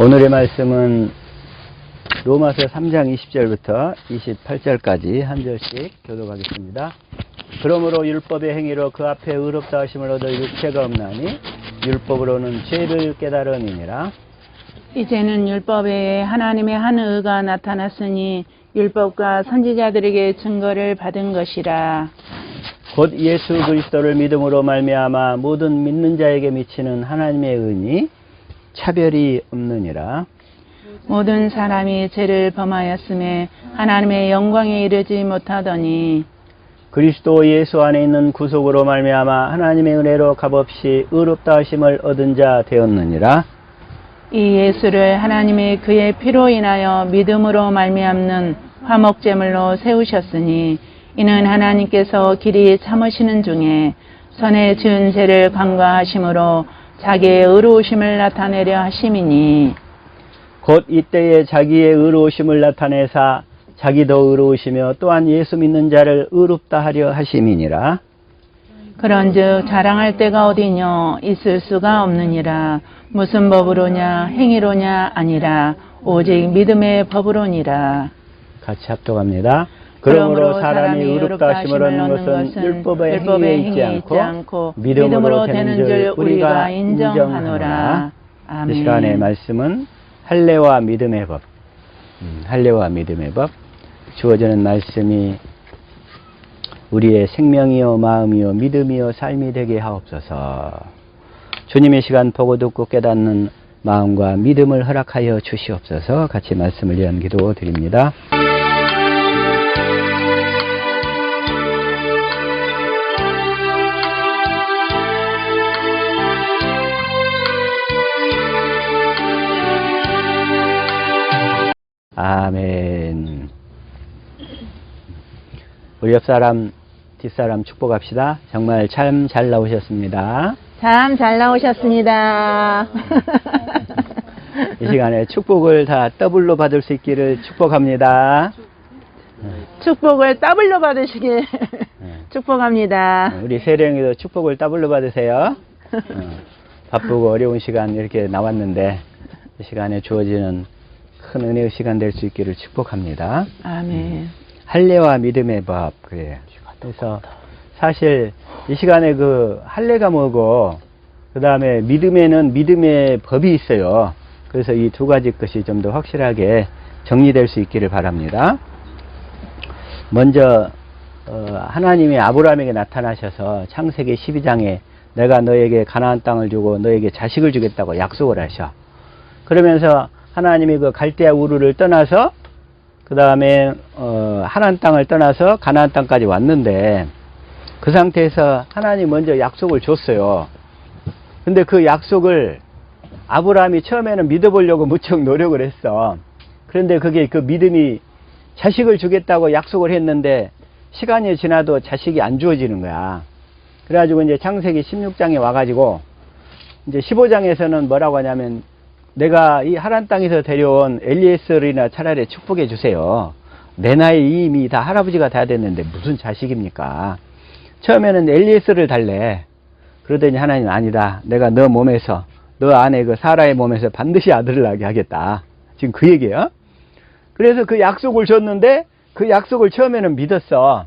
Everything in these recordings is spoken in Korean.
오늘의 말씀은 로마서 3장 20절부터 28절까지 한 절씩 교독하겠습니다. 그러므로 율법의 행위로 그 앞에 의롭다 하심을 얻을 육체가 없나니 율법으로는 죄를 깨달음이니라. 이제는 율법 외에 하나님의 한 의가 나타났으니 율법과 선지자들에게 증거를 받은 것이라. 곧 예수 그리스도를 믿음으로 말미암아 모든 믿는 자에게 미치는 하나님의 의니 차별이 없느니라. 모든 사람이 죄를 범하였음에 하나님의 영광에 이르지 못하더니 그리스도 예수 안에 있는 구속으로 말미암아 하나님의 은혜로 값없이 의롭다 하심을 얻은 자 되었느니라. 이 예수를 하나님이 그의 피로 인하여 믿음으로 말미암는 화목제물로 세우셨으니 이는 하나님께서 길이 참으시는 중에 선에 지은 죄를 간과하심으로 자기의 의로우심을 나타내려 하심이니 곧 이때에 자기의 의로우심을 나타내사 자기도 의로우시며 또한 예수 믿는 자를 의롭다 하려 하심이니라. 그런즉 자랑할 데가 어디뇨 있을 수가 없느니라. 무슨 법으로냐 행위로냐 아니라 오직 믿음의 법으로니라. 같이 합독합니다. 그러므로 사람이 의롭다 하심을 얻는 것은 율법의 행위에 있지 않고 믿음으로 되는 줄 우리가 인정하노라. 이 시간의 말씀은 할례와 믿음의 법, 할례와 믿음의 법. 주어지는 말씀이 우리의 생명이요 마음이요 믿음이요 삶이 되게 하옵소서. 주님의 시간 보고 듣고 깨닫는 마음과 믿음을 허락하여 주시옵소서. 같이 말씀을 위한 기도 드립니다. 아멘. 우리 옆사람, 뒷사람 축복합시다. 정말 참 잘 나오셨습니다. 참 잘 나오셨습니다. 이 시간에 축복을 다 더블로 받을 수 있기를 축복합니다. 축복을 더블로 받으시길 축복합니다. 우리 세령이도 축복을 더블로 받으세요. 바쁘고 어려운 시간 이렇게 나왔는데 이 시간에 주어지는 큰 은혜의 시간 될 수 있기를 축복합니다. 아멘. 할례와 믿음의 법. 그래요. 그래서 사실 이 시간에 그 할례가 뭐고 그 다음에 믿음에는 믿음의 법이 있어요. 그래서 이 두 가지 것이 좀 더 확실하게 정리될 수 있기를 바랍니다. 먼저 하나님이 아브라함에게 나타나셔서 창세기 12장에 내가 너에게 가나안 땅을 주고 너에게 자식을 주겠다고 약속을 하셔. 그러면서 하나님이 그 갈대아 우르를 떠나서 그 다음에 하나안 땅을 떠나서 가나안 땅까지 왔는데 그 상태에서 하나님 먼저 약속을 줬어요. 근데 그 약속을 아브라함이 처음에는 믿어보려고 무척 노력을 했어. 그런데 그게 그 믿음이 자식을 주겠다고 약속을 했는데 시간이 지나도 자식이 안 주어지는 거야. 그래가지고 이제 창세기 16장에 와가지고 이제 15장에서는 뭐라고 하냐면 내가 이 하란 땅에서 데려온 엘리에셀이나 차라리 축복해 주세요. 내 나이 이미 다 할아버지가 돼야 됐는데 무슨 자식입니까? 처음에는 엘리에셀을 달래. 그러더니 하나님 아니다. 내가 너 몸에서 너 안에 그 사라의 몸에서 반드시 아들을 낳게 하겠다. 지금 그 얘기예요. 그래서 그 약속을 줬는데 그 약속을 처음에는 믿었어.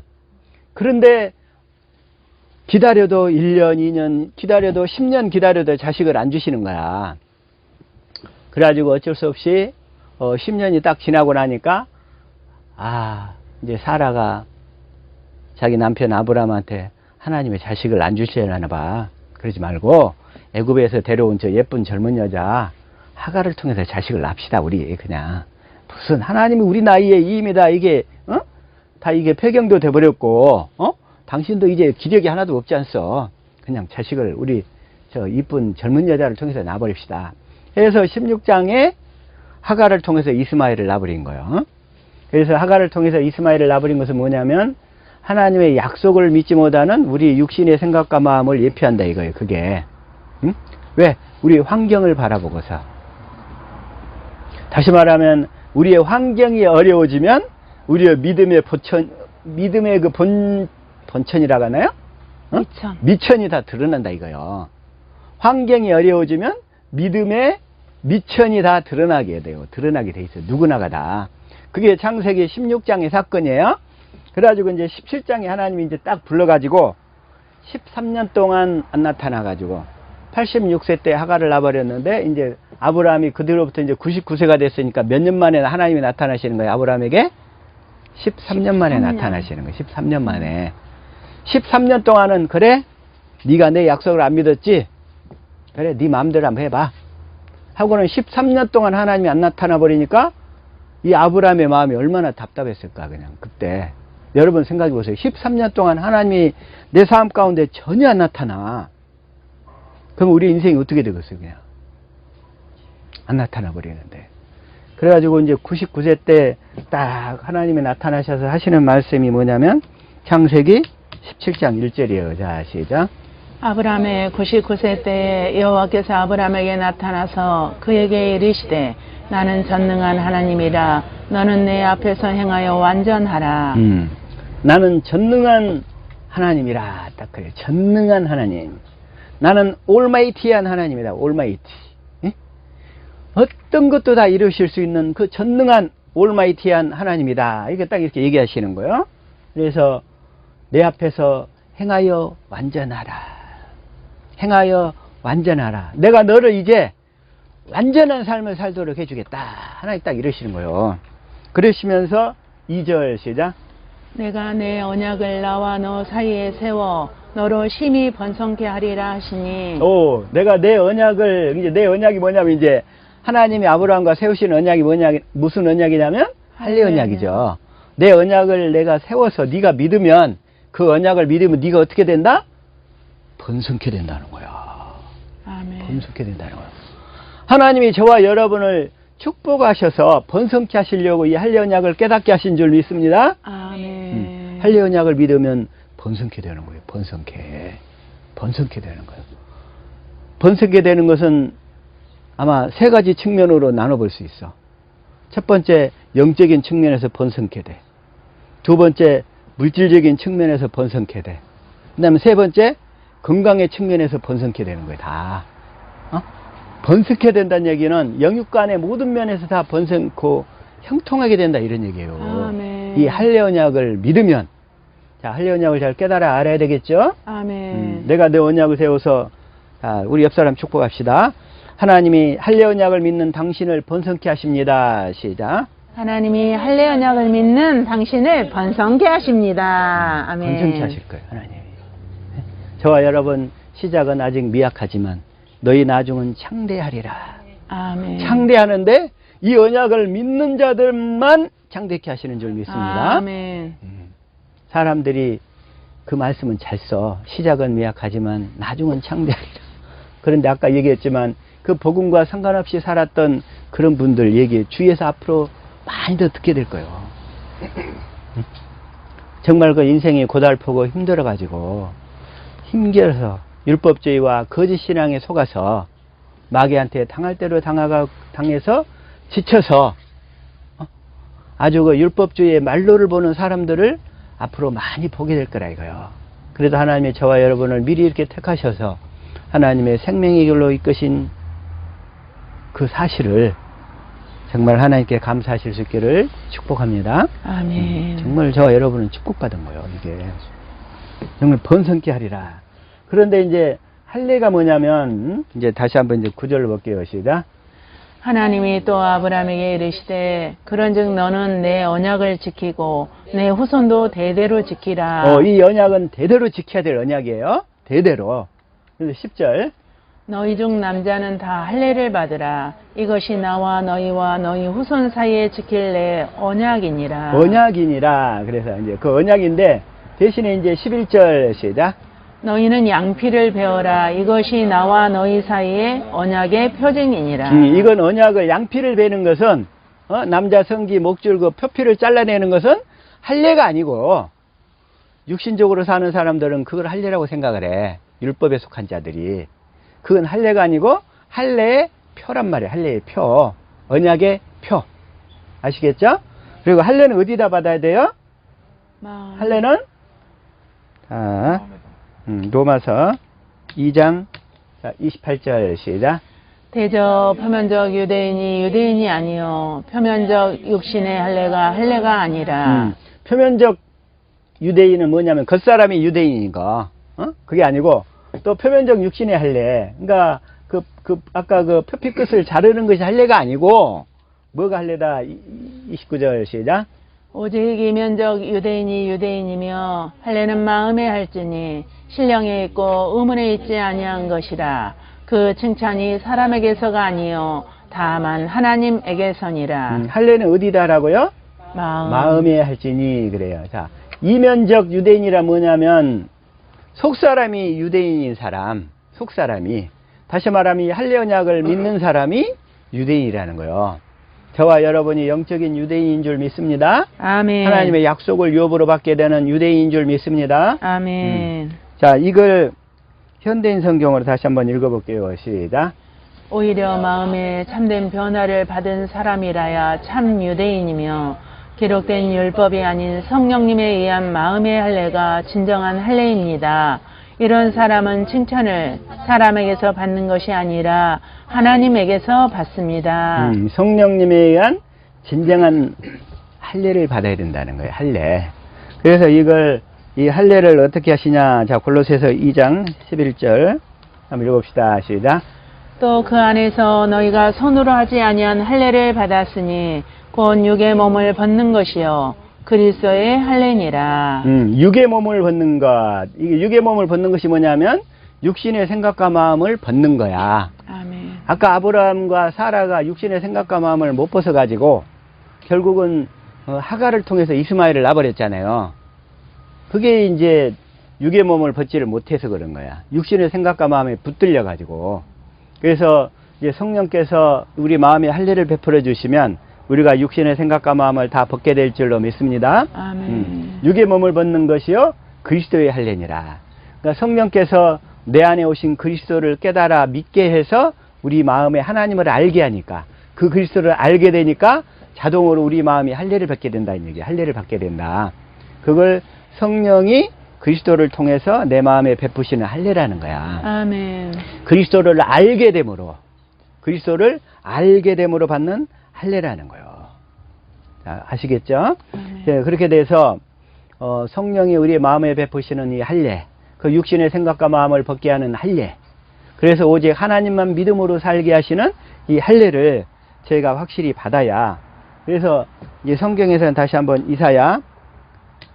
그런데 기다려도 1년, 2년 기다려도 10년 기다려도 자식을 안 주시는 거야. 그래가지고 어쩔 수 없이 10년이 딱 지나고 나니까 이제 사라가 자기 남편 아브라함한테 하나님의 자식을 안 주시려나 봐. 그러지 말고 애굽에서 데려온 저 예쁜 젊은 여자 하갈을 통해서 자식을 낳읍시다. 우리 그냥 무슨 하나님이 우리 나이에 이임이다 이게 다 이게 폐경도 돼버렸고 당신도 이제 기력이 하나도 없지 않소. 그냥 자식을 우리 저 이쁜 젊은 여자를 통해서 낳아버립시다. 그래서 16장에 하갈을 통해서 이스마엘을 낳아버린 거예요. 그래서 하갈을 통해서 이스마엘을 낳아버린 것은 뭐냐면 하나님의 약속을 믿지 못하는 우리 육신의 생각과 마음을 예표한다 이거예요. 그게 왜? 우리 환경을 바라보고서. 다시 말하면 우리의 환경이 어려워지면 우리의 믿음의 믿음의 그 본천이라고 하나요? 미천. 미천이 다 드러난다 이거예요. 환경이 어려워지면 믿음의 미천이 다 드러나게 돼요. 드러나게 돼 있어요. 누구나가 다. 그게 창세기 16장의 사건이에요. 그래가지고 이제 17장에 하나님이 이제 딱 불러가지고 13년 동안 안 나타나가지고 86세 때 하가를 낳아버렸는데 이제 아브라함이 그뒤로부터 이제 99세가 됐으니까 몇 년 만에 하나님이 나타나시는 거예요. 아브라함에게 13년 만에 13년. 나타나시는 거예요. 13년 만에. 13년 동안은 그래? 네가 내 약속을 안 믿었지? 그래, 네 마음대로 한번 해봐. 하고는 13년 동안 하나님이 안 나타나 버리니까 이 아브라함의 마음이 얼마나 답답했을까 그냥 그때. 여러분 생각해 보세요. 13년 동안 하나님이 내 삶 가운데 전혀 안 나타나. 그럼 우리 인생이 어떻게 되겠어요 그냥. 안 나타나 버리는데. 그래가지고 이제 99세 때 딱 하나님이 나타나셔서 하시는 말씀이 뭐냐면 창세기 17장 1절이에요. 자, 시작. 아브라함의 99세 때에 여호와께서 아브라함에게 나타나서 그에게 이르시되 나는 전능한 하나님이라 너는 내 앞에서 행하여 완전하라. 나는 전능한 하나님이라. 딱 그래요. 전능한 하나님. 나는 올마이티한 하나님이다. 올마이티. 예? 어떤 것도 다 이루실 수 있는 그 전능한 올마이티한 하나님이다. 이게 딱 이렇게 얘기하시는 거예요. 그래서 내 앞에서 행하여 완전하라. 행하여 완전하라. 내가 너를 이제 완전한 삶을 살도록 해주겠다. 하나님 딱 이러시는 거예요. 그러시면서 2절 시작. 내가 내 언약을 나와 너 사이에 세워 너로 심히 번성케 하리라 하시니. 내가 내 언약을, 이제 내 언약이 뭐냐면 이제 하나님이 아브라함과 세우신 언약이 무슨 언약이냐면 할례 언약이죠. 내 언약을 내가 세워서 네가 믿으면, 그 언약을 믿으면 네가 어떻게 된다? 번성케 된다는 거야. 아멘. 번성케 된다는 거야. 하나님이 저와 여러분을 축복하셔서 번성케 하시려고 이 할례 언약을 깨닫게 하신 줄 믿습니다. 아멘. 할례 언약을 믿으면 번성케 되는 거예요. 번성케 되는 거예요. 번성케 되는 것은 아마 세 가지 측면으로 나눠볼 수 있어. 첫 번째, 영적인 측면에서 번성케 돼. 두 번째, 물질적인 측면에서 번성케 돼. 그 다음에 세 번째, 건강의 측면에서 번성케 되는 거예요. 다. 번성케 된다는 얘기는 영육간의 모든 면에서 다 번성코 형통하게 된다, 이런 얘기예요. 아멘. 이 할례 언약을 믿으면, 자, 할례 언약을 잘 깨달아 알아야 되겠죠? 아멘. 내가 내 언약을 세워서, 자, 우리 옆 사람 축복합시다. 하나님이 할례 언약을 믿는 당신을 번성케 하십니다. 시작. 하나님이 할례 언약을 믿는 당신을 번성케 하십니다. 아멘. 번성케 하실 거예요, 하나님이. 저와 여러분, 시작은 아직 미약하지만 너희 나중은 창대하리라. 아멘. 창대하는데 이 언약을 믿는 자들만 창대케 하시는 줄 믿습니다. 아멘. 사람들이 그 말씀은 잘 써. 시작은 미약하지만 나중은 창대하리라. 그런데 아까 얘기했지만 그 복음과 상관없이 살았던 그런 분들 얘기 주위에서 앞으로 많이 더 듣게 될 거예요. 정말 그 인생이 고달프고 힘들어가지고 힘겨서 율법주의와 거짓 신앙에 속아서 마귀한테 당할 대로 당해서 지쳐서 아주 그 율법주의의 말로를 보는 사람들을 앞으로 많이 보게 될 거라 이거요. 그래도 하나님이 저와 여러분을 미리 이렇게 택하셔서 하나님의 생명의 길로 이끄신 그 사실을 정말 하나님께 감사하실 수 있기를 축복합니다. 아멘. 정말 저와 여러분은 축복받은 거예요. 이게 정말 번성케 하리라. 그런데 이제 할례가 뭐냐면 이제 다시 한번 이제 9절로 볼게요. 시작. 하나님이 또 아브라함에게 이르시되 그런즉 너는 내 언약을 지키고 내 후손도 대대로 지키라. 이 언약은 대대로 지켜야 될 언약이에요. 대대로. 그래서 10절. 너희 중 남자는 다 할례를 받으라. 이것이 나와 너희와 너희 후손 사이에 지킬 내 언약이니라. 언약이니라. 그래서 이제 그 언약인데 대신에 이제 11절 시작. 너희는 양피를 베어라. 이것이 나와 너희 사이에 언약의 표징이니라. 이건 언약을 양피를 베는 것은 남자 성기 목줄 그 표피를 잘라내는 것은 할례가 아니고 육신적으로 사는 사람들은 그걸 할례라고 생각을 해. 율법에 속한 자들이. 그건 할례가 아니고 할례의 표란 말이에요. 할례의 표. 언약의 표. 아시겠죠? 그리고 할례는 어디다 받아야 돼요? 할례는 로마서 2장 28절 시작. 대저 표면적 유대인이 유대인이 아니요 표면적 육신의 할례가 할례가 아니라 표면적 유대인은 뭐냐면 겉사람이 유대인이니까 그게 아니고 또 표면적 육신의 할례. 그러니까 아까 그 표피 끝을 자르는 것이 할례가 아니고 뭐가 할례다. 29절 시작. 오직 이면적 유대인이 유대인이며 할례는 마음에 할지니 신령에 있고 의문에 있지 아니한 것이라. 그 칭찬이 사람에게서가 아니요 다만 하나님에게서니라. 할례는 어디다라고요? 마음에 할지니 그래요. 자, 이면적 유대인이라 뭐냐면 속사람이 유대인인 사람, 속사람이 다시 말하면 할례 언약을 믿는 사람이 유대인이라는 거예요. 저와 여러분이 영적인 유대인인 줄 믿습니다. 아멘. 하나님의 약속을 유업으로 받게 되는 유대인인 줄 믿습니다. 아멘. 자, 이걸 현대인 성경으로 다시 한번 읽어볼게요. 시작. 오히려 마음에 참된 변화를 받은 사람이라야 참 유대인이며 기록된 율법이 아닌 성령님에 의한 마음의 할례가 진정한 할례입니다. 이런 사람은 칭찬을 사람에게서 받는 것이 아니라 하나님에게서 받습니다. 성령님에 의한 진정한 할례를 받아야 된다는 거예요. 할례. 그래서 이 할례를 어떻게 하시냐. 자, 골로새서 2장 11절 한번 읽어봅시다. 시작. 또 그 안에서 너희가 손으로 하지 아니한 할례를 받았으니 곧 육의 몸을 벗는 것이요 그리스도의 할례니라. 육의 몸을 벗는 것. 이게 육의 몸을 벗는 것이 뭐냐면 육신의 생각과 마음을 벗는 거야. 아멘. 아까 아브라함과 사라가 육신의 생각과 마음을 못 벗어가지고 결국은 하갈을 통해서 이스마엘을 낳아버렸잖아요. 그게 이제 육의 몸을 벗지를 못해서 그런 거야. 육신의 생각과 마음에 붙들려가지고. 그래서 이제 성령께서 우리 마음에 할례를 베풀어 주시면 우리가 육신의 생각과 마음을 다 벗게 될 줄로 믿습니다. 아멘. 육의 몸을 벗는 것이요 그리스도의 할례니라. 그러니까 성령께서 내 안에 오신 그리스도를 깨달아 믿게 해서 우리 마음에 하나님을 알게 하니까 그 그리스도를 알게 되니까 자동으로 우리 마음이 할례를 받게 된다 이 얘기야. 할례를 받게 된다. 그걸 성령이 그리스도를 통해서 내 마음에 베푸시는 할례라는 거야. 아멘. 그리스도를 알게 됨으로 받는 할례라는 거예요. 자, 아시겠죠? 네, 그렇게 돼서 성령이 우리의 마음에 베푸시는 이 할례, 그 육신의 생각과 마음을 벗게 하는 할례. 그래서 오직 하나님만 믿음으로 살게 하시는 이 할례를 저희가 확실히 받아야. 그래서 이제 성경에서는 다시 한번 이사야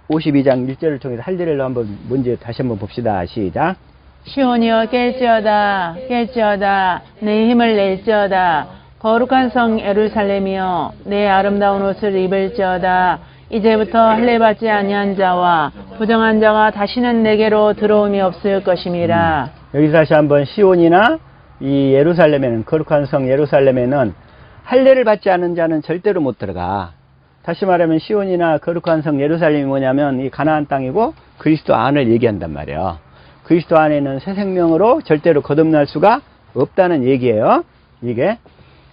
52장 1절을 통해서 할례를 한번 먼저 다시 한번 봅시다. 시작. 시온이여 깰지어다 깰지어다 내 힘을 낼지어다 거룩한 성 예루살렘이여 내 아름다운 옷을 입을지어다 이제부터 할례 받지 아니한 자와 부정한 자가 다시는 내게로 들어옴이 없을 것임이라. 여기서 다시 한번 시온이나 이 예루살렘에는 거룩한 성 예루살렘에는 할례를 받지 않은 자는 절대로 못 들어가. 다시 말하면 시온이나 거룩한 성 예루살렘이 뭐냐면 이 가나안 땅이고 그리스도 안을 얘기한단 말이에요. 그리스도 안에는 새 생명으로 절대로 거듭날 수가 없다는 얘기예요. 이게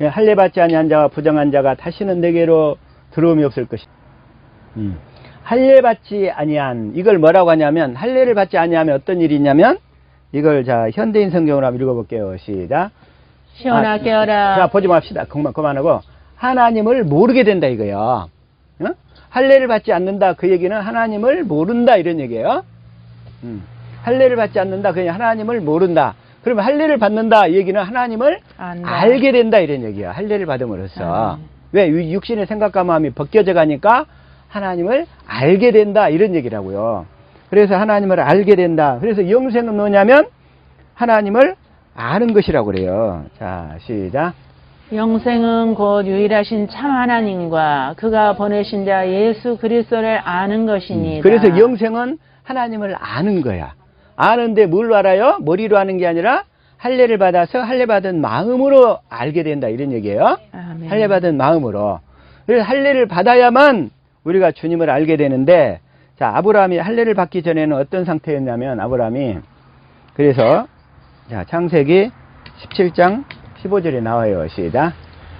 할례 받지 아니한 자와 부정한 자가 다시는 내게로 들어옴이 없을 것이다. 할례 받지 아니한 이걸 뭐라고 하냐면 할례를 받지 아니하면 어떤 일이 있냐면 이걸 자 현대인 성경으로 한번 읽어볼게요. 시작. 시온아 깨어라. 자 보지 맙시다. 그만하고 하나님을 모르게 된다 이거예요. 할례를 받지 않는다 그 얘기는 하나님을 모른다 이런 얘기예요. 할례를 받지 않는다 그냥 하나님을 모른다. 그러면 할례를 받는다 이 얘기는 하나님을 알게 된다 이런 얘기야. 할례를 받음으로써. 왜? 육신의 생각과 마음이 벗겨져 가니까 하나님을 알게 된다 이런 얘기라고요. 그래서 하나님을 알게 된다. 그래서 영생은 뭐냐면 하나님을 아는 것이라고 그래요. 자 시작. 영생은 곧 유일하신 참 하나님과 그가 보내신 자 예수 그리스도를 아는 것이니라. 그래서 영생은 하나님을 아는 거야. 아는데 뭘 알아요? 머리로 아는 게 아니라 할례를 받아서 할례 받은 마음으로 알게 된다 이런 얘기예요. 아멘. 할례 받은 마음으로. 그래서 할례를 받아야만 우리가 주님을 알게 되는데 자 아브라함이 할례를 받기 전에는 어떤 상태였냐면 아브라함이 그래서 자 창세기 17장 15절에 나와요. 시작.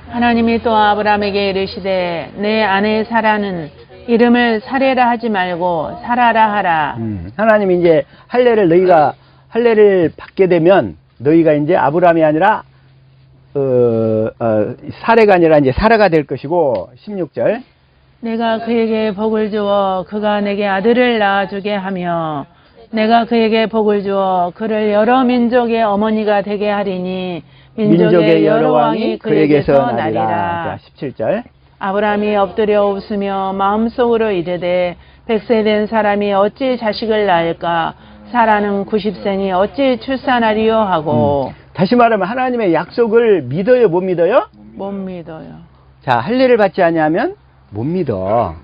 하나님이 또 아브라함에게 이르시되 내 아내 사라는 이름을 사레라 하지 말고 사라라 하라. 하나님이 이제 할례를 받게 되면 너희가 이제 아브라함이 아니라 사례가 아니라 이제 사라가 될 것이고, 16절. 내가 그에게 복을 주어 그가 내게 아들을 낳아주게 하며 내가 그에게 복을 주어 그를 여러 민족의 어머니가 되게 하리니 민족의 여러 왕이 그에게서 나리라. 자, 17절. 아브라함이 엎드려 웃으며 마음속으로 이르되 100세 된 사람이 어찌 자식을 낳을까 사라는 90세니 어찌 출산하리요 하고 다시 말하면 하나님의 약속을 믿어요, 못 믿어요? 못 믿어요. 자, 할례를 받지 않으면 못 믿어.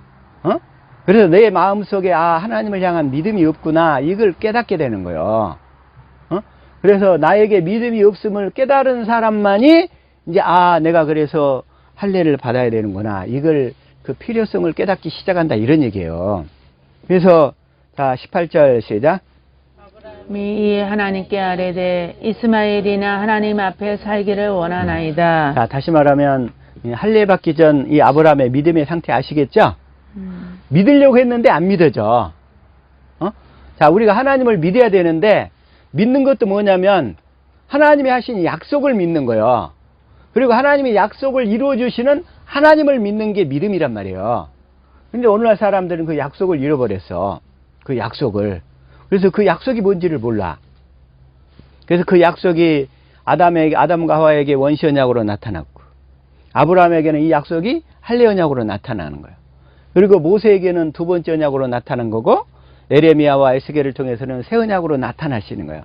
그래서 내 마음속에 하나님을 향한 믿음이 없구나, 이걸 깨닫게 되는 거예요. 그래서 나에게 믿음이 없음을 깨달은 사람만이 이제 내가 그래서 할례를 받아야 되는구나, 이걸 그 필요성을 깨닫기 시작한다, 이런 얘기예요. 그래서 자, 18절 시작. 이 하나님께 아뢰되 이스마엘이나 하나님 앞에 살기를 원하나이다. 자, 다시 말하면 이 할례 받기 전 이 아브라함의 믿음의 상태 아시겠죠? 믿으려고 했는데 안 믿어져. 자, 우리가 하나님을 믿어야 되는데 믿는 것도 뭐냐면 하나님이 하신 약속을 믿는 거예요. 그리고 하나님이 약속을 이루어 주시는 하나님을 믿는 게 믿음이란 말이에요. 근데 오늘날 사람들은 그 약속을 잃어버렸어. 그 약속을. 그래서 그 약속이 뭔지를 몰라. 그래서 그 약속이 아담과 하와에게 원시 언약으로 나타났고, 아브라함에게는 이 약속이 할례 언약으로 나타나는 거예요. 그리고 모세에게는 두 번째 언약으로 나타난 거고, 에레미야와 에스겔을 통해서는 새 언약으로 나타나시는 거예요.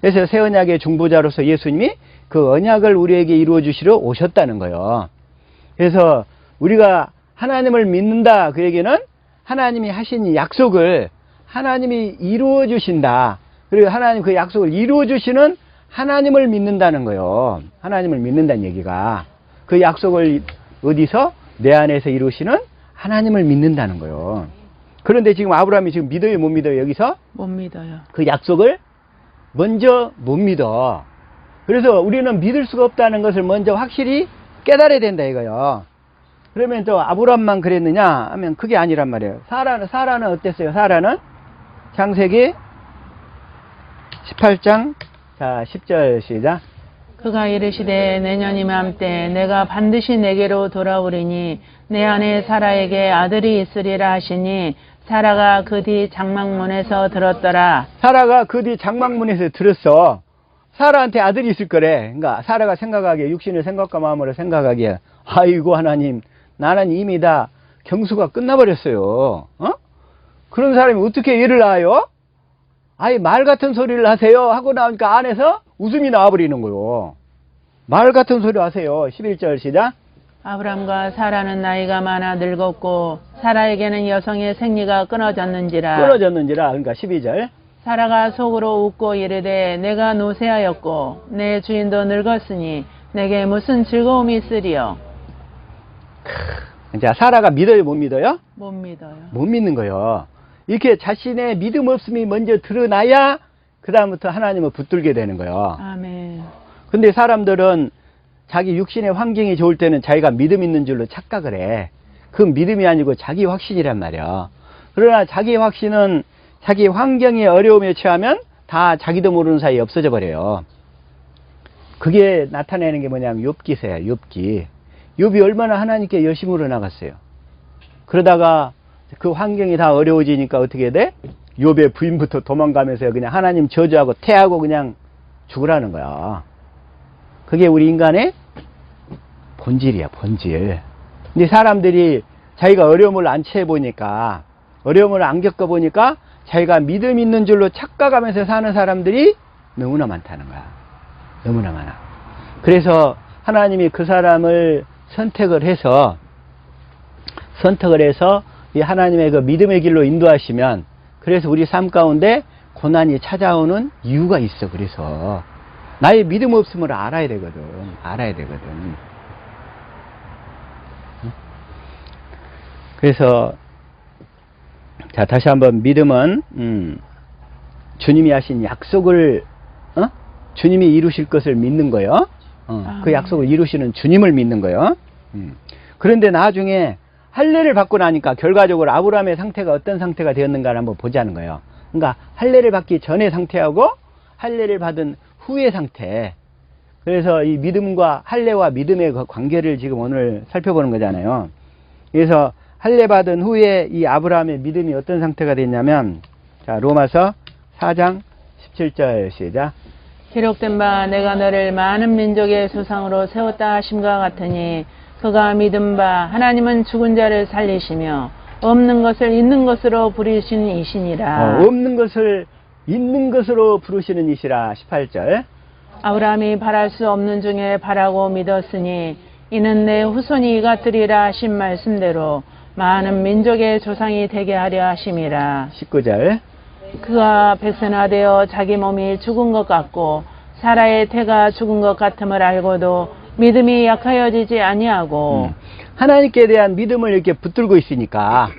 그래서 새 언약의 중보자로서 예수님이 그 언약을 우리에게 이루어 주시러 오셨다는 거예요. 그래서 우리가 하나님을 믿는다, 그 얘기는 하나님이 하신 약속을 하나님이 이루어 주신다. 그리고 하나님 그 약속을 이루어 주시는 하나님을 믿는다는 거예요. 하나님을 믿는다는 얘기가 그 약속을 어디서? 내 안에서 이루시는 하나님을 믿는다는 거예요. 그런데 지금 아브라함이 지금 믿어요, 못 믿어요? 여기서? 못 믿어요. 그 약속을 먼저 못 믿어. 그래서 우리는 믿을 수가 없다는 것을 먼저 확실히 깨달아야 된다 이거요. 그러면 또 아브라함만 그랬느냐 하면 그게 아니란 말이에요. 사라는 어땠어요? 사라는 창세기 18장 자 10절 시작. 그가 이르시되 내년 이맘때 내가 반드시 내게로 돌아오리니 내 아내 사라에게 아들이 있으리라 하시니 사라가 그 뒤 장막문에서 들었더라. 사라가 그 뒤 장막문에서 들었어. 사라한테 아들이 있을 거래. 그러니까 사라가 생각하기에, 육신의 생각과 마음으로 생각하기에, 아이고 하나님, 나는 이미 다 경수가 끝나버렸어요. 그런 사람이 어떻게 얘를 낳아요? 아이, 말 같은 소리를 하세요 하고 나오니까 안에서 웃음이 나와버리는 거요. 말 같은 소리 하세요. 11절 시작. 아브람과 사라는 나이가 많아 늙었고 사라에게는 여성의 생리가 끊어졌는지라. 그러니까 12절. 사라가 속으로 웃고 이르되 내가 노쇠하였고 내 주인도 늙었으니 내게 무슨 즐거움이 있으리요. 자, 사라가 믿어요, 못 믿어요? 못 믿어요. 못 믿는 거예요. 이렇게 자신의 믿음 없음이 먼저 드러나야 그 다음부터 하나님을 붙들게 되는 거예요. 아멘. 근데 사람들은 자기 육신의 환경이 좋을 때는 자기가 믿음 있는 줄로 착각을 해. 그 믿음이 아니고 자기 확신이란 말이야. 그러나 자기 확신은 자기 환경의 어려움에 처하면 다 자기도 모르는 사이에 없어져 버려요. 그게 나타내는 게 뭐냐면 욥기서야, 욥기. 욥이 얼마나 하나님께 열심으로 나갔어요. 그러다가 그 환경이 다 어려워지니까 어떻게 돼? 욥의 부인부터 도망가면서 그냥 하나님 저주하고 태하고 그냥 죽으라는 거야. 그게 우리 인간의 본질이야, 본질. 근데 사람들이 자기가 어려움을 안 채워보니까, 어려움을 안 겪어보니까 자기가 믿음 있는 줄로 착각하면서 사는 사람들이 너무나 많다는 거야. 너무나 많아. 그래서 하나님이 그 사람을 선택을 해서 이 하나님의 그 믿음의 길로 인도하시면, 그래서 우리 삶 가운데 고난이 찾아오는 이유가 있어. 그래서 나의 믿음 없음을 알아야 되거든. 그래서 자, 다시 한번 믿음은 주님이 하신 약속을 주님이 이루실 것을 믿는 거예요. 그 약속을 이루시는 주님을 믿는 거예요. 그런데 나중에 할례를 받고 나니까 결과적으로 아브라함의 상태가 어떤 상태가 되었는가를 한번 보자는 거예요. 그러니까 할례를 받기 전의 상태하고 할례를 받은 후의 상태, 그래서 이 믿음과 할례와 믿음의 그 관계를 지금 오늘 살펴보는 거잖아요. 그래서 할례 받은 후에 이 아브라함의 믿음이 어떤 상태가 됐냐면, 자, 로마서 4장 17절 시작. 기록된 바 내가 너를 많은 민족의 조상으로 세웠다 하심과 같으니 그가 믿은 바 하나님은 죽은 자를 살리시며 없는 것을 있는 것으로 부르시는 이시니라. 없는 것을 있는 것으로 부르시는 이시라. 18절. 아브라함이 바랄 수 없는 중에 바라고 믿었으니 이는 내 후손이 이같으리라 하신 말씀대로 많은 민족의 조상이 되게 하려 하심이라. 19절. 그가 백선화되어 자기 몸이 죽은 것 같고 사라의 태가 죽은 것 같음을 알고도 믿음이 약하여지지 아니하고 하나님께 대한 믿음을 이렇게 붙들고 있으니까,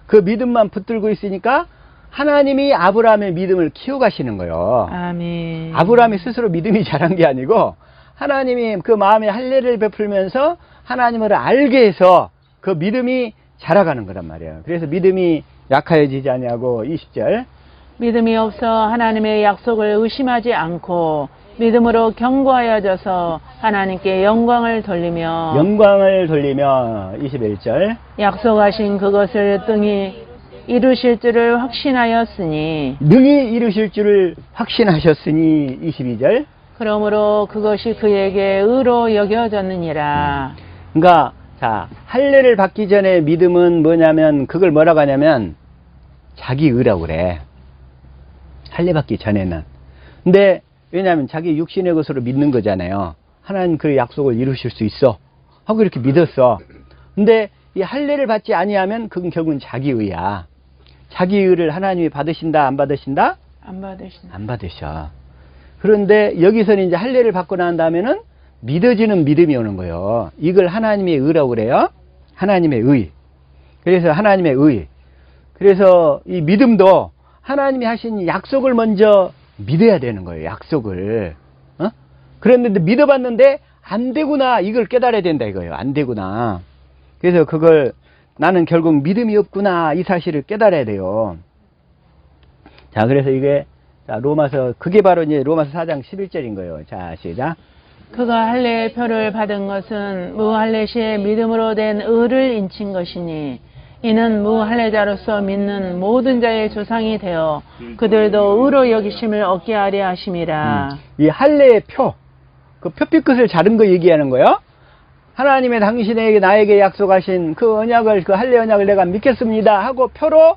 그 믿음만 붙들고 있으니까 하나님이 아브라함의 믿음을 키워가시는 거예요. 아멘. 아브라함이 스스로 믿음이 자란 게 아니고 하나님이 그 마음에 할례를 베풀면서 하나님을 알게 해서 그 믿음이 자라가는 거란 말이에요. 그래서 믿음이 약하여지지 아니하고. 20절. 믿음이 없어 하나님의 약속을 의심하지 않고 믿음으로 견고하여져서 하나님께 영광을 돌리며 21절. 약속하신 그것을 등이 이루실 줄을 확신하였으니 능히 이루실 줄을 확신하셨으니. 22절. 그러므로 그것이 그에게 의로 여겨졌느니라. 그러니까 자, 할례를 받기 전에 믿음은 뭐냐면, 그걸 뭐라고 하냐면 자기 의라고 그래. 할례 받기 전에는. 근데 왜냐하면 자기 육신의 것으로 믿는 거잖아요. 하나님 그 약속을 이루실 수 있어 하고 이렇게 믿었어. 근데 이 할례를 받지 아니하면 그건 결국은 자기 의야. 자기 의를 하나님이 받으신다 안 받으신다? 안 받으신다. 안 받으셔. 그런데 여기서는 이제 할례를 받고 난 다음에는 믿어지는 믿음이 오는 거예요. 이걸 하나님의 의라고 그래요. 하나님의 의. 그래서 하나님의 의. 그래서 이 믿음도 하나님이 하신 약속을 먼저 믿어야 되는 거예요. 약속을. 그랬는데 믿어봤는데 안 되구나. 이걸 깨달아야 된다 이거예요. 안 되구나. 그래서 그걸 나는 결국 믿음이 없구나. 이 사실을 깨달아야 돼요. 자, 그래서 이게 자, 로마서, 그게 바로 이제 로마서 4장 11절인 거예요. 자, 시작. 그가 할례의 표를 받은 것은 무할례 시에 믿음으로 된 의를 인친 것이니 이는 무할례자로서 믿는 모든 자의 조상이 되어 그들도 의로 여기심을 얻게 하려 하심이라. 이 할례의 표, 그 표빛 끝을 자른 거 얘기하는 거예요. 하나님의 당신에게 나에게 약속하신 그 언약을, 그 할례 언약을 내가 믿겠습니다 하고 표로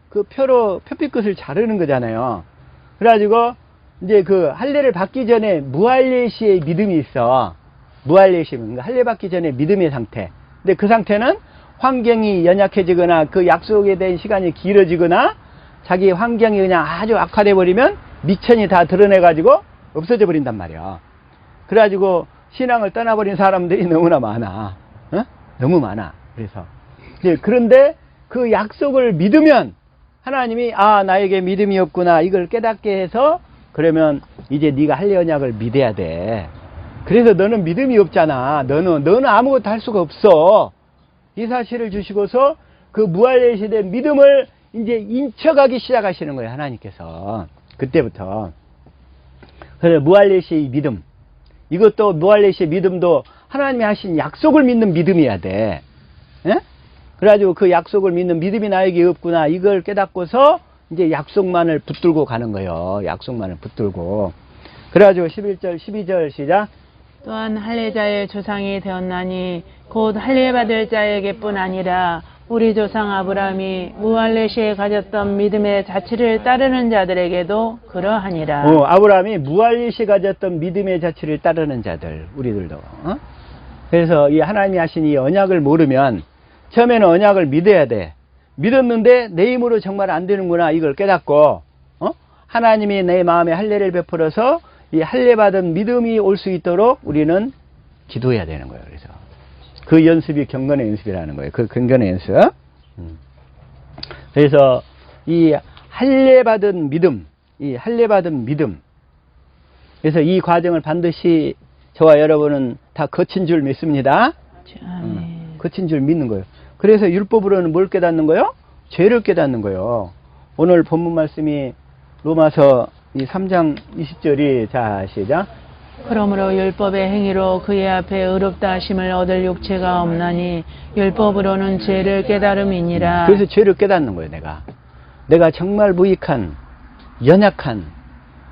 그 표로 표빛 끝을 자르는 거잖아요. 그래가지고 이제 그 할례를 받기 전에 무할례 시의 믿음이 있어. 무할례 시, 그러니까 할례 받기 전에 믿음의 상태. 근데 그 상태는 환경이 연약해지거나 그 약속에 대한 시간이 길어지거나 자기 환경이 그냥 아주 악화돼 버리면 미천이 다 드러내가지고 없어져 버린단 말이야. 그래가지고 신앙을 떠나버린 사람들이 너무나 많아. 너무 많아. 그래서 이제 그런데 그 약속을 믿으면 하나님이 나에게 믿음이 없구나 이걸 깨닫게 해서, 그러면 이제 네가 할례 언약을 믿어야 돼. 그래서 너는 믿음이 없잖아. 너는 아무것도 할 수가 없어. 이 사실을 주시고서 그 무할례 시대 믿음을 이제 인쳐가기 시작하시는 거예요. 하나님께서. 그때부터. 그래서 무할례 시의 믿음. 이것도 무할례 시의 믿음도 하나님이 하신 약속을 믿는 믿음이어야 돼. 예? 그래가지고 그 약속을 믿는 믿음이 나에게 없구나 이걸 깨닫고서 이제 약속만을 붙들고 가는 거예요. 약속만을 붙들고. 그래가지고 11절 12절 시작. 또한 할례자의 조상이 되었나니 곧 할례 받을 자에게뿐 아니라 우리 조상 아브라함이 무할례 시에 가졌던 믿음의 자취를 따르는 자들에게도 그러하니라. 아브라함이 무할례 시에 가졌던 믿음의 자취를 따르는 자들, 우리들도. 그래서 이 하나님이 하신 이 언약을 모르면 처음에는 언약을 믿어야 돼. 믿었는데 내 힘으로 정말 안 되는구나 이걸 깨닫고 하나님이 내 마음에 할례를 베풀어서 이 할례 받은 믿음이 올 수 있도록 우리는 기도해야 되는 거예요. 그래서 그 연습이 경건의 연습이라는 거예요. 그 경건의 연습. 그래서 이 할례 받은 믿음, 이 할례 받은 믿음. 그래서 이 과정을 반드시 저와 여러분은 다 거친 줄 믿습니다. 거친 줄 믿는 거예요. 그래서 율법으로는 뭘 깨닫는 거예요? 죄를 깨닫는 거예요. 오늘 본문 말씀이 로마서 이 3장 20절이 자 시작. 그러므로 율법의 행위로 그의 앞에 의롭다 하심을 얻을 육체가 없나니 율법으로는 죄를 깨달음이니라. 그래서 죄를 깨닫는 거예요. 내가 정말 무익한, 연약한,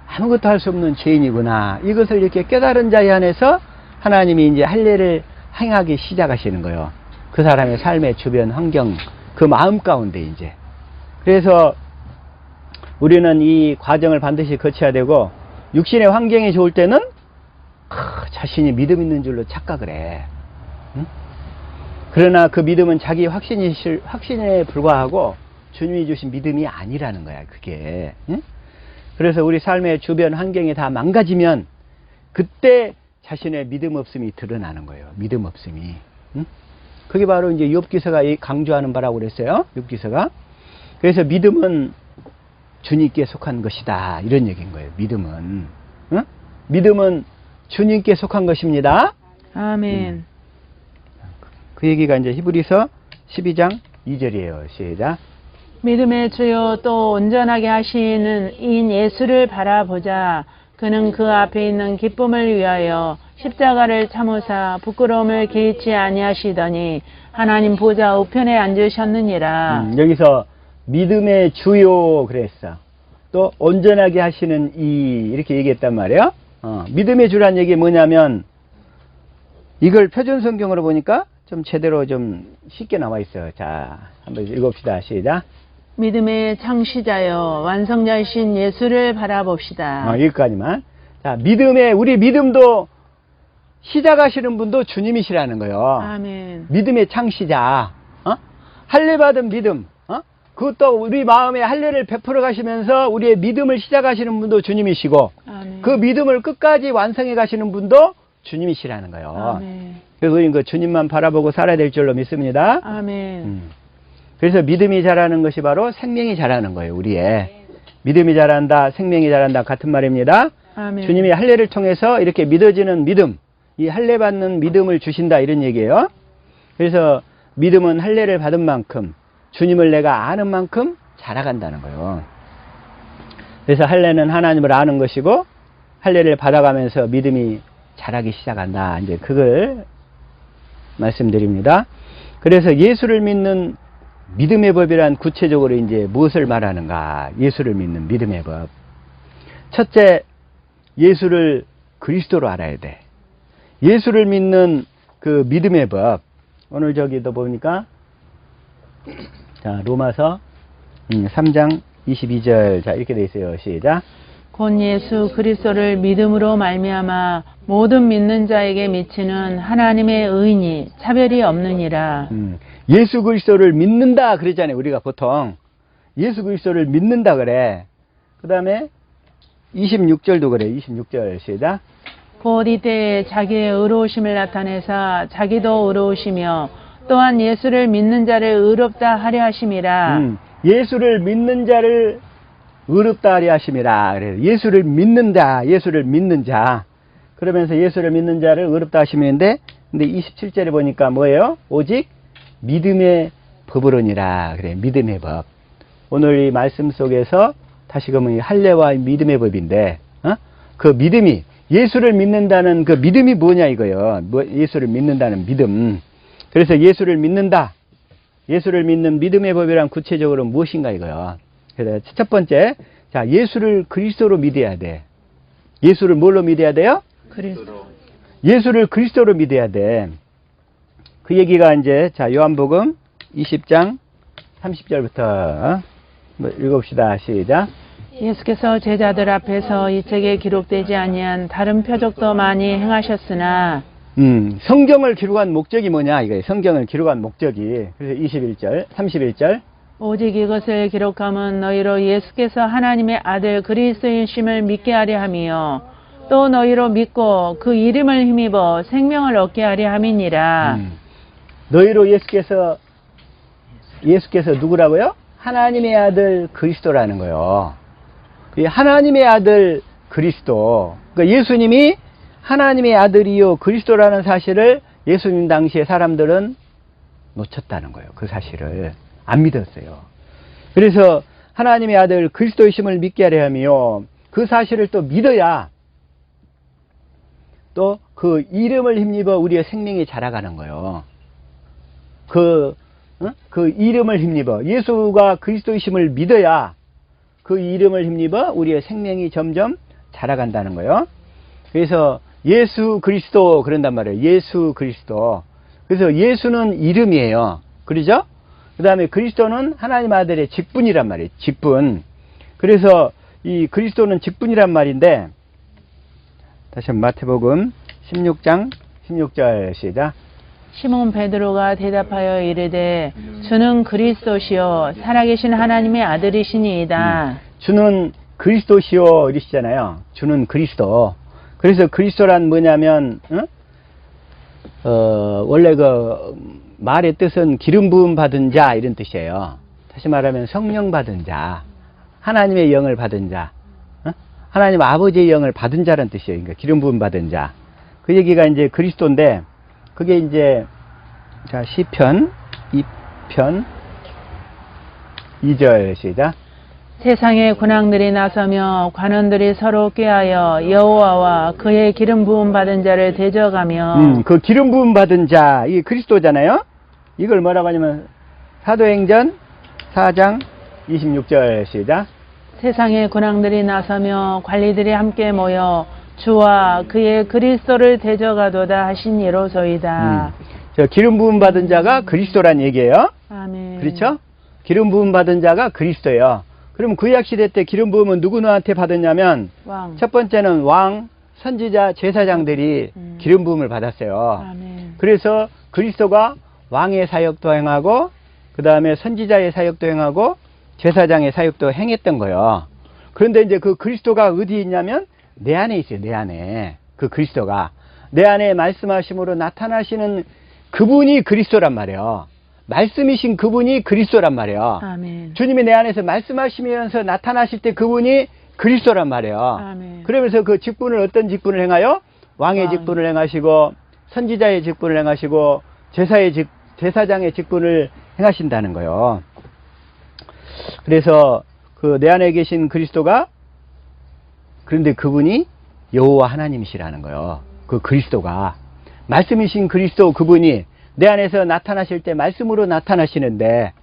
아무것도 할 수 없는 죄인이구나. 이것을 이렇게 깨달은 자에 한해서 하나님이 이제 할례를 행하기 시작하시는 거예요. 그 사람의 삶의 주변 환경, 그 마음 가운데 이제. 그래서 우리는 이 과정을 반드시 거쳐야 되고, 육신의 환경이 좋을 때는 자신이 믿음 있는 줄로 착각을 해. 응? 그러나 그 믿음은 자기 확신에 불과하고 주님이 주신 믿음이 아니라는 거야, 그게. 응? 그래서 우리 삶의 주변 환경이 다 망가지면 그때 자신의 믿음 없음이 드러나는 거예요. 믿음 없음이. 응? 그게 바로 이제 욥기서가 강조하는 바라고 그랬어요. 욥기서가. 그래서 믿음은 주님께 속한 것이다. 이런 얘기인 거예요. 믿음은. 응? 믿음은 주님께 속한 것입니다. 아멘. 그 얘기가 이제 히브리서 12장 2절이에요. 시작. 믿음의 주요 또 온전하게 하시는 이인 예수를 바라보자. 그는 그 앞에 있는 기쁨을 위하여 십자가를 참으사 부끄러움을 개의치 아니하시더니 하나님 보좌 우편에 앉으셨느니라. 여기서 믿음의 주요 그랬어. 또 온전하게 하시는 이렇게 얘기했단 말이에요. 믿음의 주란 얘기 뭐냐면 이걸 표준 성경으로 보니까 좀 제대로 좀 쉽게 나와 있어요. 자, 한번 읽읍시다. 시작. 믿음의 창시자여 완성자이신 예수를 바라봅시다. 여기까지만. 자, 우리 믿음도 시작하시는 분도 주님이시라는 거예요. 아멘. 믿음의 창시자. 할례 받은 믿음. 그것도 우리 마음에 할례를 베풀어 가시면서 우리의 믿음을 시작하시는 분도 주님이시고, 아멘. 그 믿음을 끝까지 완성해 가시는 분도 주님이시라는 거예요. 아멘. 그래서 우리는 그 주님만 바라보고 살아야 될 줄로 믿습니다. 아멘. 그래서 믿음이 자라는 것이 바로 생명이 자라는 거예요. 우리의 믿음이 자란다, 생명이 자란다 같은 말입니다. 아멘. 주님이 할례를 통해서 이렇게 믿어지는 믿음, 이 할례 받는 믿음을 주신다 이런 얘기예요. 그래서 믿음은 할례를 받은 만큼, 주님을 내가 아는 만큼 자라간다는 거예요. 그래서 할례는 하나님을 아는 것이고, 할례를 받아가면서 믿음이 자라기 시작한다. 이제 그걸 말씀드립니다. 그래서 예수를 믿는 믿음의 법이란 구체적으로 이제 무엇을 말하는가? 예수를 믿는 믿음의 법. 첫째, 예수를 그리스도로 알아야 돼. 예수를 믿는 그 믿음의 법. 오늘 저기도 보니까 자, 로마서 3장 22절. 자, 이렇게 돼 있어요. 시작. 곧 예수 그리스도를 믿음으로 말미암아 모든 믿는 자에게 미치는 하나님의 의인이 차별이 없느니라. 예수 그리스도를 믿는다 그랬잖아요. 우리가 보통 예수 그리스도를 믿는다 그래. 그 다음에 26절도 그래. 26절 시작. 곧 이때에 자기의 의로우심을 나타내사 자기도 의로우시며 또한 예수를 믿는 자를 의롭다 하려 하심이라. 예수를 믿는 자를 의롭다 하려 하심이라. 그래요. 예수를 믿는다. 예수를 믿는 자. 그러면서 예수를 믿는 자를 의롭다 하시는데, 근데 27절에 보니까 뭐예요? 오직 믿음의 법으로니라. 그래. 믿음의 법. 오늘 이 말씀 속에서 다시금은 할례와 믿음의 법인데, 그 믿음이, 예수를 믿는다는 그 믿음이 뭐냐 이거예요. 예수를 믿는다는 믿음. 그래서 예수를 믿는다. 예수를 믿는 믿음의 법이란 구체적으로 무엇인가 이거요. 그래서 첫 번째, 자, 예수를 그리스도로 믿어야 돼. 예수를 뭘로 믿어야 돼요? 그리스도. 예수를 그리스도로 믿어야 돼. 그 얘기가 이제, 자, 요한복음 20장 30절부터 읽읍시다. 시작. 예수께서 제자들 앞에서 이 책에 기록되지 아니한 다른 표적도 많이 행하셨으나 성경을 기록한 목적이 뭐냐 이거예요. 성경을 기록한 목적이. 그래서 21절, 31절. 오직 이것을 기록함은 너희로 예수께서 하나님의 아들 그리스도이심을 믿게 하려 함이요 또 너희로 믿고 그 이름을 힘입어 생명을 얻게 하려 함이니라. 너희로 예수께서 누구라고요? 하나님의 아들 그리스도라는 거예요. 이 하나님의 아들 그리스도. 그러니까 예수님이 하나님의 아들이요 그리스도라는 사실을 예수님 당시에 사람들은 놓쳤다는 거예요. 그 사실을 안 믿었어요. 그래서 하나님의 아들 그리스도이심을 믿게 하려 하며 그 사실을 또 믿어야 또 그 이름을 힘입어 우리의 생명이 자라가는 거예요. 그 이름을 힘입어 예수가 그리스도이심을 믿어야 그 이름을 힘입어 우리의 생명이 점점 자라간다는 거예요. 그래서 예수 그리스도 그런단 말이에요. 예수 그리스도. 그래서 예수는 이름이에요. 그러죠? 그 다음에 그리스도는 하나님 아들의 직분이란 말이에요. 직분. 그래서 이 그리스도는 직분이란 말인데, 다시 한번 마태복음 16장 16절 시작. 시몬 베드로가 대답하여 이르되 주는 그리스도시요 살아계신 하나님의 아들이시니이다. 주는 그리스도시요 이러시잖아요. 주는 그리스도. 그래서 그리스도란 뭐냐면 원래 그 말의 뜻은 기름 부음 받은 자 이런 뜻이에요. 다시 말하면 성령 받은 자, 하나님의 영을 받은 자, 하나님 아버지의 영을 받은 자라는 뜻이에요. 그러니까 기름 부음 받은 자. 그 얘기가 이제 그리스도인데, 그게 이제 자 시편 2편 2절 시작. 세상의 군왕들이 나서며 관원들이 서로 꾀하여 여호와와 그의 기름 부음 받은 자를 대적하며 그 기름 부음 받은 자, 이 그리스도잖아요. 이걸 뭐라고 하냐면 사도행전 4장 26절 시작. 세상의 군왕들이 나서며 관리들이 함께 모여 주와 그의 그리스도를 대적하도다 하신 이로소이다. 저 기름 부음 받은 자가 그리스도란 얘기예요. 아멘. 그렇죠? 기름 부음 받은 자가 그리스도예요. 그럼 구약 시대 때 기름 부음은 누구한테 받았냐면 왕. 첫 번째는 왕, 선지자, 제사장들이 기름 부음을 받았어요. 아멘. 그래서 그리스도가 왕의 사역도 행하고 그 다음에 선지자의 사역도 행하고 제사장의 사역도 행했던 거예요. 그런데 이제 그 그리스도가 어디에 있냐면 내 안에 있어요. 내 안에. 그 그리스도가 내 안에 말씀하심으로 나타나시는 그분이 그리스도란 말이에요. 말씀이신 그분이 그리스도란 말이에요. 아멘. 주님이 내 안에서 말씀하시면서 나타나실 때 그분이 그리스도란 말이에요. 아멘. 그러면서 그 직분을 어떤 직분을 행하여? 왕의 직분을 행하시고 선지자의 직분을 행하시고 제사장의 직분을 행하신다는 거예요. 그래서 그 내 안에 계신 그리스도가, 그런데 그분이 여호와 하나님이시라는 거예요. 그 그리스도가 말씀이신 그리스도 그분이 내 안에서 나타나실 때 말씀으로 나타나시는데,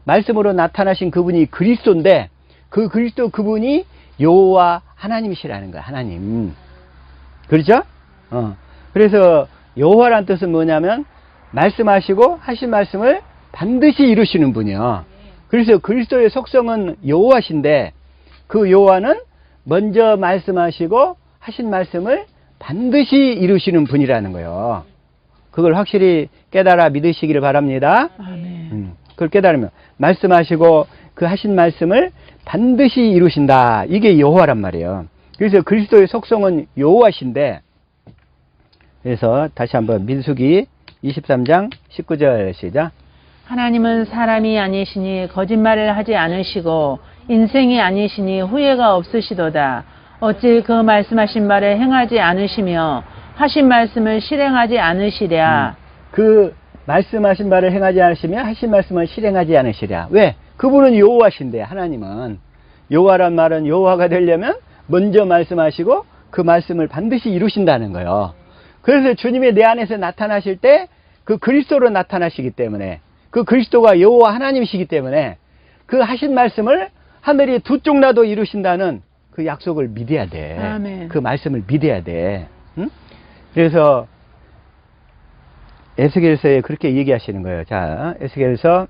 말씀으로 나타나신 그분이 그리스도인데 그 그리스도 그분이 여호와 하나님이시라는 거야. 하나님. 그렇죠? 그래서 여호와란 뜻은 뭐냐면 말씀하시고 하신 말씀을 반드시 이루시는 분이요. 그래서 그리스도의 속성은 여호와신데 그 여호와는 먼저 말씀하시고 하신 말씀을 반드시 이루시는 분이라는 거예요. 그걸 확실히 깨달아 믿으시기를 바랍니다. 아멘. 그걸 깨달으면 말씀하시고 그 하신 말씀을 반드시 이루신다. 이게 여호와란 말이에요. 그래서 그리스도의 속성은 여호와신데, 그래서 다시 한번 민수기 23장 19절 시작. 하나님은 사람이 아니시니 거짓말을 하지 않으시고 인생이 아니시니 후회가 없으시도다. 어찌 그 말씀하신 말을 행하지 않으시며 하신 말씀을 실행하지 않으시랴. 그 말씀하신 바를 행하지 않으시며 하신 말씀을 실행하지 않으시랴. 왜? 그분은 여호와신데, 하나님은. 여호와란 말은 여호와가 되려면 먼저 말씀하시고 그 말씀을 반드시 이루신다는 거예요. 그래서 주님이 내 안에서 나타나실 때 그 그리스도로 나타나시기 때문에, 그 그리스도가 여호와 하나님이시기 때문에 그 하신 말씀을 하늘이 두 쪽 나도 이루신다는 그 약속을 믿어야 돼. 아멘. 그 말씀을 믿어야 돼. 응? 그래서 에스겔서에 그렇게 얘기하시는 거예요. 자, 에스겔서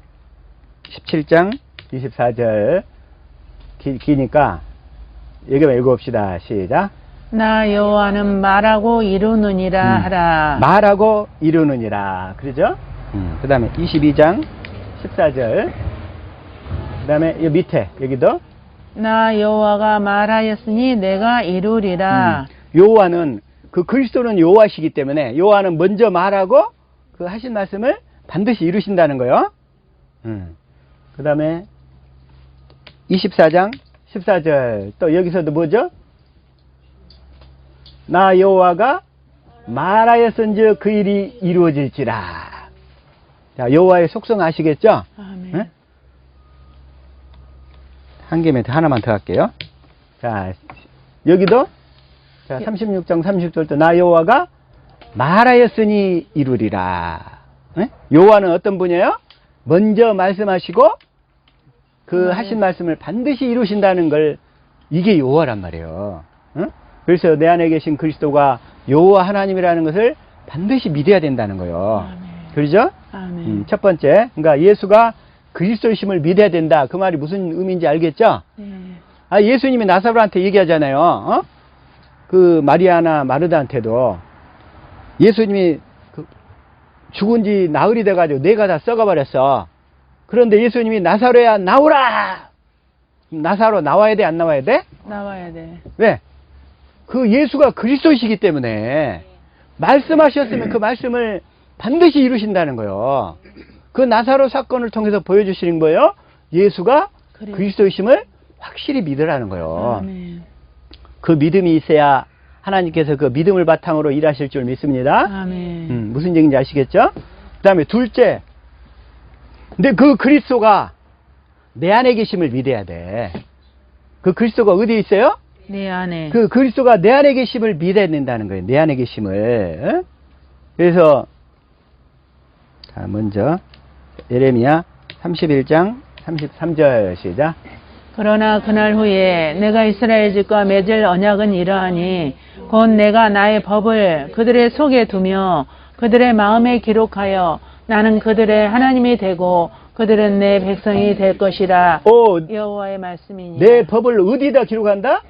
17장 24절 기니까 여기만 읽어봅시다. 시작. 나 여호와는 말하고 이루느니라 하라. 말하고 이루느니라. 그러죠? 그 다음에 22장 14절. 그 다음에 이 밑에 여기도 나 여호와가 말하였으니 내가 이루리라. 여호와는 그 그리스도는 여호와시기 때문에 여호와는 먼저 말하고 그 하신 말씀을 반드시 이루신다는 거예요. 그 다음에 24장 14절 또 여기서도 뭐죠? 나 여호와가 말하였은즉 그 일이 이루어질지라. 자, 여호와의 속성 아시겠죠? 아멘. 네? 한 개면 하나만 더 할게요. 자, 여기도 자, 36장 30절도 나 여호와가 말하였으니 이루리라. 네? 여호와는 어떤 분이에요? 먼저 말씀하시고 그 하신 말씀을 반드시 이루신다는 걸 이게 여호와란 말이에요. 응? 그래서 내 안에 계신 그리스도가 여호와 하나님이라는 것을 반드시 믿어야 된다는 거예요. 아멘. 그러죠? 아멘. 첫 번째, 그러니까 예수가 그리스도이심을 믿어야 된다. 그 말이 무슨 의미인지 알겠죠? 네. 아, 예수님이 나사로한테 얘기하잖아요. 어? 그 마리아나 마르다한테도 예수님이 죽은 지 나흘이 돼가지고 뇌가 다 썩어버렸어. 그런데 예수님이 나사로야 나오라. 나사로 나와야 돼, 안 나와야 돼? 나와야 돼. 왜? 그 예수가 그리스도이시기 때문에 말씀하셨으면 그 말씀을 반드시 이루신다는 거예요. 그 나사로 사건을 통해서 보여주시는 거예요. 예수가 그리스도이심을 확실히 믿으라는 거예요. 아멘. 그 믿음이 있어야 하나님께서 그 믿음을 바탕으로 일하실 줄 믿습니다. 아멘. 무슨 얘기인지 아시겠죠? 그 다음에 둘째, 근데 그 그리스도가 내 안에 계심을 믿어야 돼. 그 그리스도가 어디에 있어요? 내 안에. 그 그리스도가 내 안에 계심을 믿어야 된다는 거예요. 내 안에 계심을. 어? 그래서 자, 먼저 예레미야 31장 33절 시작. 그러나 그날 후에 내가 이스라엘 집과 맺을 언약은 이러하니 곧 내가 나의 법을 그들의 속에 두며 그들의 마음에 기록하여 나는 그들의 하나님이 되고 그들은 내 백성이 될 것이라. 여호와의 말씀이니. 내 법을 어디다 기록한다?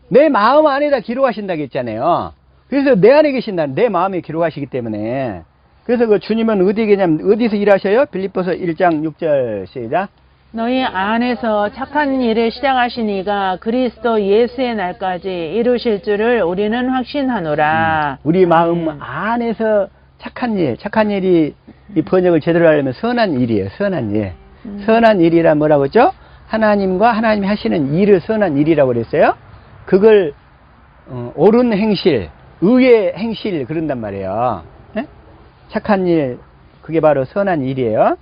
내 마음 안에다 기록하신다고 했잖아요. 그래서 내 안에 계신다는 내 마음에 기록하시기 때문에. 그래서 그 주님은 어디에 계냐면 어디서 일하셔요? 빌립보서 1장 6절 시작. 너희 안에서 착한 일을 시작하신 이가 그리스도 예수의 날까지 이루실 줄을 우리는 확신하노라. 우리 마음 안에서 착한 일이 이 번역을 제대로 하려면 선한 일이에요. 선한 일. 선한 일이란 뭐라고 했죠? 하나님과 하나님이 하시는 일을 선한 일이라고 그랬어요. 그걸 옳은 행실, 의의 행실 그런단 말이에요. 네? 착한 일, 그게 바로 선한 일이에요.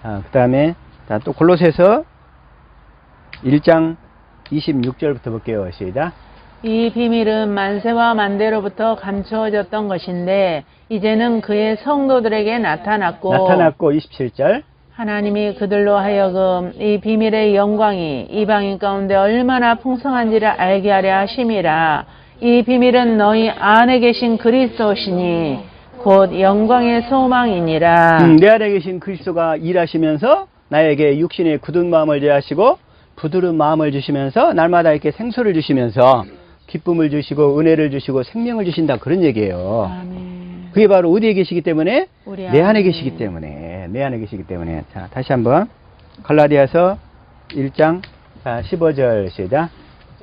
그 다음에 또 골로새서 1장 26절부터 볼게요. 시작. 이 비밀은 만세와 만대로부터 감추어졌던 것인데 이제는 그의 성도들에게 나타났고 27절. 하나님이 그들로 하여금 이 비밀의 영광이 이방인 가운데 얼마나 풍성한지를 알게 하려 하심이라. 이 비밀은 너희 안에 계신 그리스도시니 곧 영광의 소망이니라. 내 안에 계신 그리스도가 일하시면서 나에게 육신의 굳은 마음을 제하시고 부드러운 마음을 주시면서 날마다 이렇게 생수를 주시면서 기쁨을 주시고 은혜를 주시고 생명을 주신다 그런 얘기예요. 아멘. 그게 바로 어디에 계시기 때문에? 우리 내 안에 계시기 때문에. 내 안에 계시기 때문에. 자, 다시 한번 갈라디아서 1장 15절 시작.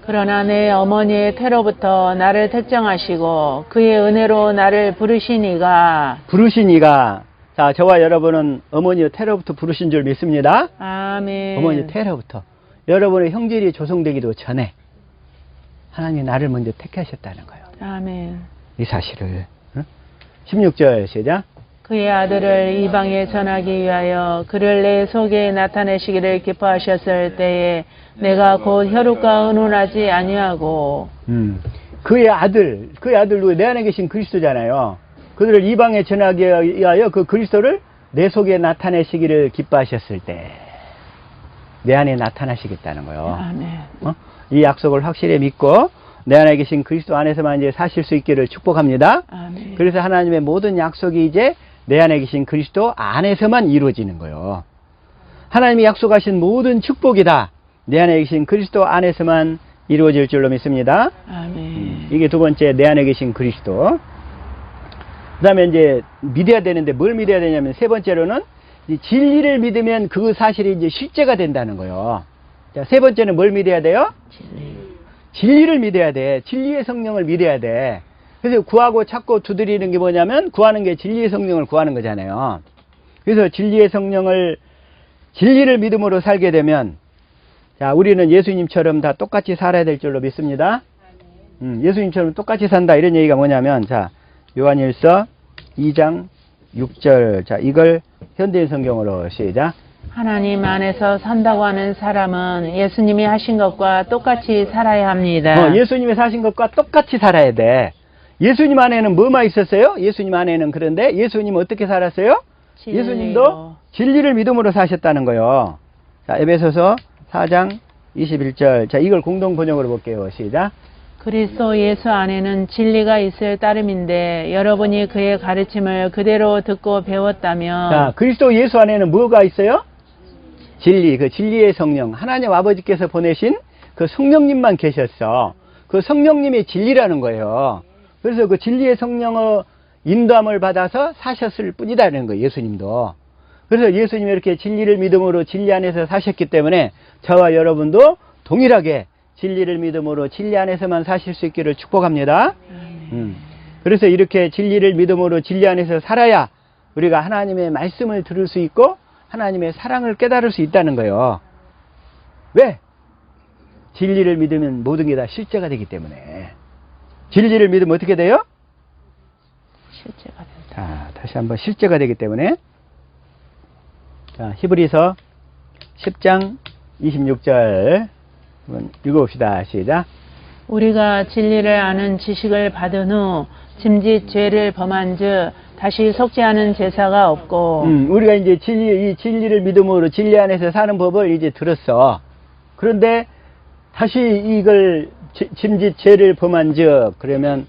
그러나 내 어머니의 태로부터 나를 택정하시고 그의 은혜로 나를 부르신 이가 자, 저와 여러분은 어머니의 태로부터 부르신 줄 믿습니다. 아멘. 어머니의 태로부터 여러분의 형질이 조성되기도 전에 하나님이 나를 먼저 택하셨다는 거예요. 아멘. 이 사실을. 16절 시작. 그의 아들을 이방에 전하기 위하여 그를 내 속에 나타내시기를 기뻐하셨을 때에 내가 곧 혈육과 의논하지 아니하고 그의 아들 누구? 내 안에 계신 그리스도잖아요. 그들을 이방에 전하기 위하여 그 그리스도를 내 속에 나타내시기를 기뻐하셨을 때 내 안에 나타나시겠다는 거예요. 아멘. 이 약속을 확실히 믿고 내 안에 계신 그리스도 안에서만 이제 사실 수 있기를 축복합니다. 아멘. 그래서 하나님의 모든 약속이 이제 내 안에 계신 그리스도 안에서만 이루어지는 거예요. 하나님이 약속하신 모든 축복이 다 내 안에 계신 그리스도 안에서만 이루어질 줄로 믿습니다. 아멘. 이게 두 번째, 내 안에 계신 그리스도. 그 다음에 이제 믿어야 되는데 뭘 믿어야 되냐면 세 번째로는 이 진리를 믿으면 그 사실이 이제 실제가 된다는 거예요. 자, 세 번째는 뭘 믿어야 돼요? 진리를 믿어야 돼. 진리의 성령을 믿어야 돼. 그래서 구하고 찾고 두드리는 게 뭐냐면 구하는 게 진리의 성령을 구하는 거잖아요. 그래서 진리의 성령을 진리를 믿음으로 살게 되면 자, 우리는 예수님처럼 다 똑같이 살아야 될 줄로 믿습니다. 예수님처럼 똑같이 산다 이런 얘기가 뭐냐면 자, 요한일서 2장 6절. 자, 이걸 현대인 성경으로 시작. 하나님 안에서 산다고 하는 사람은 예수님이 하신 것과 똑같이 살아야 합니다. 예수님이 사신 것과 똑같이 살아야 돼. 예수님 안에는 뭐만 있었어요? 예수님 안에는. 그런데 예수님은 어떻게 살았어요? 진리로. 예수님도 진리를 믿음으로 사셨다는 거예요. 자, 에베소서 4장 21절. 자, 이걸 공동 번역으로 볼게요. 시작. 그리스도 예수 안에는 진리가 있을 따름인데 여러분이 그의 가르침을 그대로 듣고 배웠다면 자, 그리스도 예수 안에는 뭐가 있어요? 진리, 그 진리의 성령. 하나님 아버지께서 보내신 그 성령님만 계셨어. 그 성령님이 진리라는 거예요. 그래서 그 진리의 성령의 인도함을 받아서 사셨을 뿐이다라는 거예요. 예수님도. 그래서 예수님이 이렇게 진리를 믿음으로 진리 안에서 사셨기 때문에 저와 여러분도 동일하게 진리를 믿음으로 진리 안에서만 사실 수 있기를 축복합니다. 그래서 이렇게 진리를 믿음으로 진리 안에서 살아야 우리가 하나님의 말씀을 들을 수 있고 하나님의 사랑을 깨달을 수 있다는 거예요. 왜? 진리를 믿으면 모든 게 다 실제가 되기 때문에. 진리를 믿으면 어떻게 돼요? 실제가 된다. 자, 다시 한번 실제가 되기 때문에. 자, 히브리서 10장 26절 한번 읽어봅시다. 시작. 우리가 진리를 아는 지식을 받은 후 짐짓 죄를 범한즉 다시 속지 않은 제사가 없고 우리가 이제 이 진리를 믿음으로 진리 안에서 사는 법을 이제 들었어. 그런데 다시 이걸 짐짓 죄를 범한즉 그러면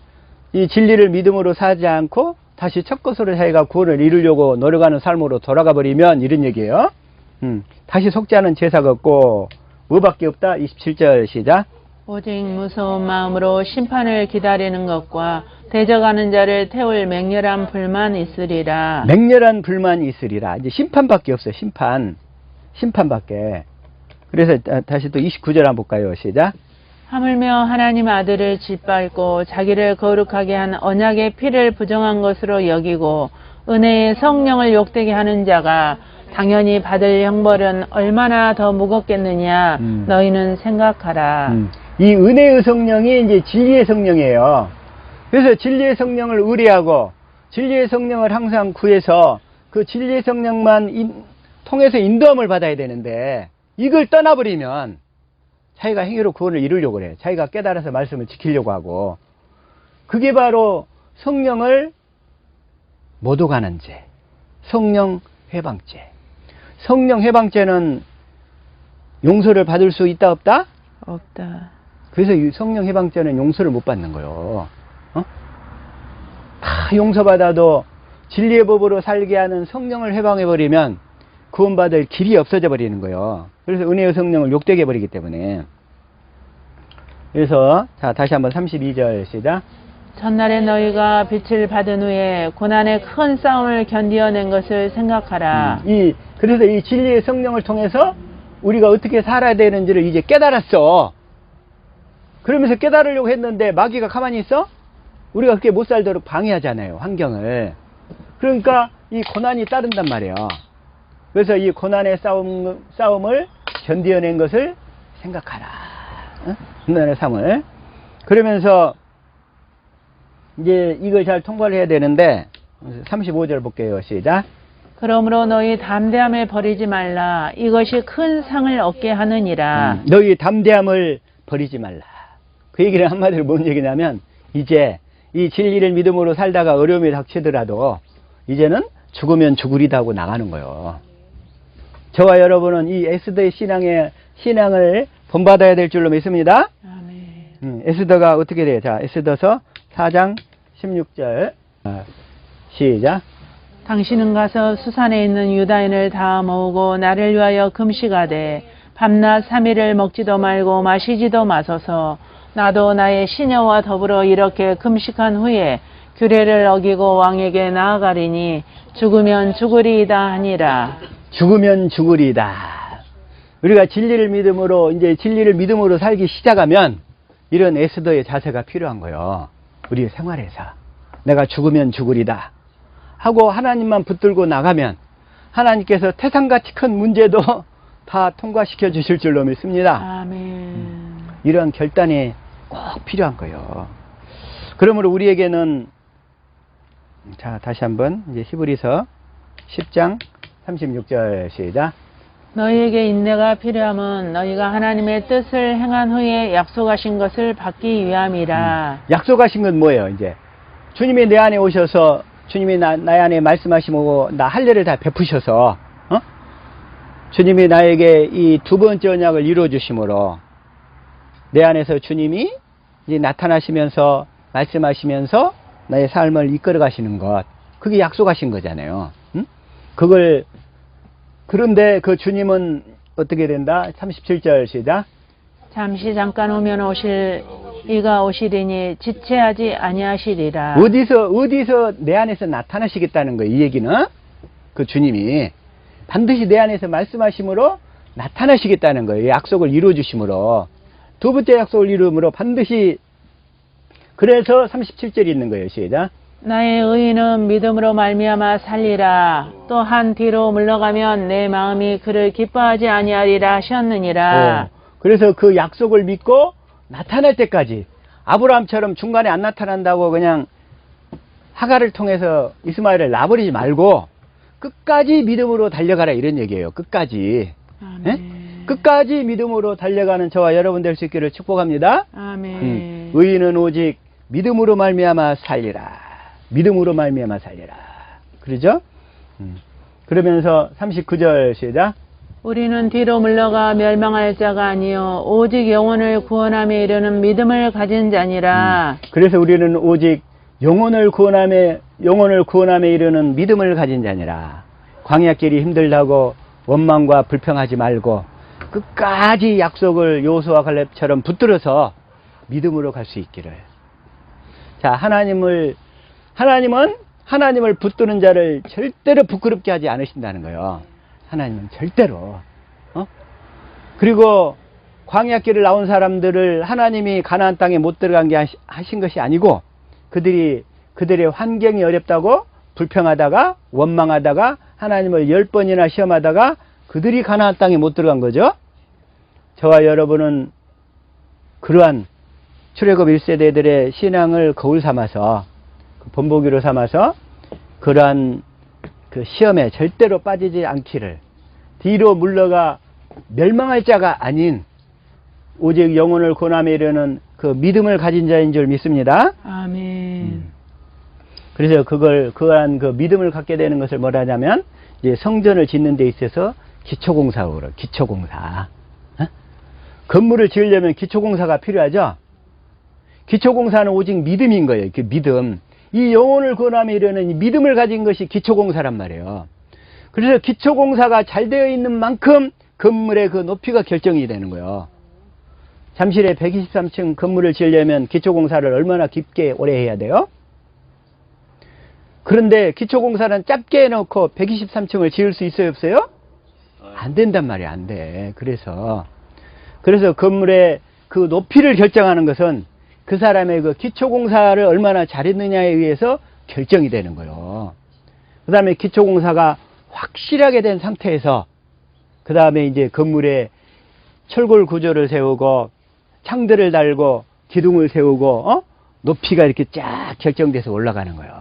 이 진리를 믿음으로 사지 않고 다시 첫 것으로 자기가 구원을 이루려고 노력하는 삶으로 돌아가 버리면 이런 얘기예요. 다시 속지 않은 제사가 없고 뭐밖에 없다. 27절 시작. 오직 무서운 마음으로 심판을 기다리는 것과 대적하는 자를 태울 맹렬한 불만 있으리라. 맹렬한 불만이 있으리라. 이제 심판밖에 없어요. 심판밖에. 그래서 다시 또 29절 한번 볼까요? 시작. 하물며 하나님 아들을 짓밟고 자기를 거룩하게 한 언약의 피를 부정한 것으로 여기고 은혜의 성령을 욕되게 하는 자가 당연히 받을 형벌은 얼마나 더 무겁겠느냐 너희는 생각하라. 이 은혜의 성령이 이제 진리의 성령이에요. 그래서 진리의 성령을 의뢰하고 진리의 성령을 항상 구해서 그 진리의 성령만 통해서 인도함을 받아야 되는데 이걸 떠나버리면 자기가 행위로 구원을 이루려고 그래요. 자기가 깨달아서 말씀을 지키려고 하고 그게 바로 성령을 못 오가는 죄, 성령 회방죄. 성령 회방죄는 용서를 받을 수 있다 없다? 없다. 그래서 이 성령 회방죄는 용서를 못 받는 거예요. 다 용서받아도 진리의 법으로 살게 하는 성령을 회방해버리면 구원받을 길이 없어져 버리는 거예요. 그래서 은혜의 성령을 욕되게 해버리기 때문에. 그래서 자 다시 한번 32절 시작. 전날에 너희가 빛을 받은 후에 고난의 큰 싸움을 견디어낸 것을 생각하라. 그래서 이 진리의 성령을 통해서 우리가 어떻게 살아야 되는지를 이제 깨달았어. 그러면서 깨달으려고 했는데 마귀가 가만히 있어? 우리가 그렇게 못 살도록 방해하잖아요. 환경을. 그러니까 이 고난이 따른단 말이에요. 그래서 이 고난의 싸움을 견디어낸 것을 생각하라. 고난의 삶을. 그러면서 이제 이걸 잘 통과를 해야 되는데 35절 볼게요. 시작. 그러므로 너희 담대함을 버리지 말라. 이것이 큰 상을 얻게 하느니라. 너희 담대함을 버리지 말라. 그 얘기는 한마디로 뭔 얘기냐면 이제 이 진리를 믿음으로 살다가 어려움이 닥치더라도 이제는 죽으면 죽으리다 하고 나가는 거예요. 저와 여러분은 이 에스더의 신앙을 본받아야 될 줄로 믿습니다. 아멘. 에스더가 어떻게 돼요? 자, 에스더서 4장 16절 시작. 당신은 가서 수산에 있는 유다인을 다 모으고 나를 위하여 금식하되 밤낮 3일을 먹지도 말고 마시지도 마소서. 나도 나의 시녀와 더불어 이렇게 금식한 후에 규례를 어기고 왕에게 나아가리니 죽으면 죽으리이다 하니라. 죽으면 죽으리이다. 우리가 진리를 믿음으로 살기 시작하면 이런 에스더의 자세가 필요한 거예요. 우리 생활에서 내가 죽으면 죽으리다 하고 하나님만 붙들고 나가면 하나님께서 태산같이 큰 문제도 다 통과시켜 주실 줄로 믿습니다. 아멘. 이런 결단이 꼭 필요한 거예요. 그러므로 우리에게는 자 다시 한번 이제 히브리서 10장 36절 시작. 너희에게 인내가 필요함은 너희가 하나님의 뜻을 행한 후에 약속하신 것을 받기 위함이라. 약속하신 건 뭐예요, 이제? 주님이 내 안에 오셔서, 주님이 나 안에 말씀하시고, 나 할례를 다 베푸셔서, 주님이 나에게 이 두 번째 언약을 이루어주심으로, 내 안에서 주님이 이제 나타나시면서, 말씀하시면서, 나의 삶을 이끌어 가시는 것. 그게 약속하신 거잖아요. 그런데 그 주님은 어떻게 된다? 37절 시작. 잠시 잠깐 오면 이가 오시리니 지체하지 아니하시리라. 어디서 내 안에서 나타나시겠다는 거예요, 이 얘기는. 그 주님이 반드시 내 안에서 말씀하심으로 나타나시겠다는 거예요. 약속을 이루어주심으로. 두 번째 약속을 이루므로 반드시. 그래서 37절이 있는 거예요. 시작. 나의 의인은 믿음으로 말미암아 살리라. 또한 뒤로 물러가면 내 마음이 그를 기뻐하지 아니하리라 하셨느니라. 그래서 그 약속을 믿고 나타날 때까지, 아브라함처럼 중간에 안 나타난다고 그냥 하갈을 통해서 이스마엘을 놔버리지 말고 끝까지 믿음으로 달려가라, 이런 얘기예요. 끝까지. 아멘. 끝까지 믿음으로 달려가는 저와 여러분 될 수 있기를 축복합니다. 아멘. 의인은 오직 믿음으로 말미암아 살리라. 믿음으로 말미암아 살리라. 그러죠? 그러면서 39절 시작. 우리는 뒤로 물러가 멸망할 자가 아니요 오직 영혼을 구원함에 이르는 믿음을 가진 자니라. 그래서 우리는 오직 영혼을 구원함에 이르는 믿음을 가진 자니라. 광야길이 힘들다고 원망과 불평하지 말고 끝까지 약속을 여호수아 갈렙처럼 붙들어서 믿음으로 갈 수 있기를. 자, 하나님은 하나님을 붙드는 자를 절대로 부끄럽게 하지 않으신다는 거예요. 하나님은 절대로. 그리고 광야길을 나온 사람들을 하나님이 가나안 땅에 못 들어가게 하신 것이 아니고, 그들의 환경이 어렵다고 불평하다가 원망하다가 하나님을 10번이나 시험하다가 그들이 가나안 땅에 못 들어간 거죠. 저와 여러분은 그러한 출애굽 1세대들의 신앙을 거울 삼아서, 본보기로 삼아서 그러한 그 시험에 절대로 빠지지 않기를, 뒤로 물러가 멸망할 자가 아닌 오직 영혼을 구원함에 이르는 그 믿음을 가진 자인 줄 믿습니다. 아멘. 그래서 그러한 그 믿음을 갖게 되는 것을 뭐라 하냐면, 이제 성전을 짓는 데 있어서 기초공사로 그래요. 기초공사. 건물을 지으려면 기초공사가 필요하죠. 기초공사는 오직 믿음인 거예요. 그 믿음. 이 영혼을 구원함에 이르는 이 믿음을 가진 것이 기초공사란 말이에요. 그래서 기초공사가 잘 되어 있는 만큼 건물의 그 높이가 결정이 되는 거예요. 잠실에 123층 건물을 지으려면 기초공사를 얼마나 깊게 오래 해야 돼요? 그런데 기초공사는 짧게 해놓고 123층을 지을 수 있어요, 없어요? 안 된단 말이야, 안 돼. 그래서 건물의 그 높이를 결정하는 것은 그 사람의 그 기초공사를 얼마나 잘했느냐에 의해서 결정이 되는 거예요. 그 다음에 기초공사가 확실하게 된 상태에서, 그 다음에 이제 건물에 철골 구조를 세우고, 창들을 달고, 기둥을 세우고, 높이가 이렇게 쫙 결정돼서 올라가는 거예요.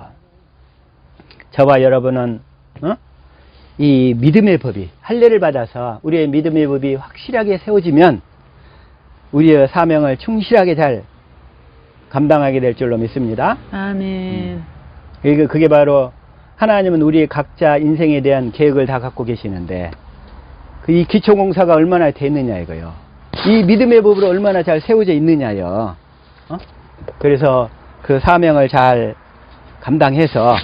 저와 여러분은, 이 믿음의 법이, 할례를 받아서 우리의 믿음의 법이 확실하게 세워지면, 우리의 사명을 충실하게 잘 감당하게 될 줄로 믿습니다. 아멘. 그게 바로 하나님은 우리 각자 인생에 대한 계획을 다 갖고 계시는데, 이 기초공사가 얼마나 됐느냐 이거요. 이 믿음의 법으로 얼마나 잘 세워져 있느냐요. 그래서 그 사명을 잘 감당해서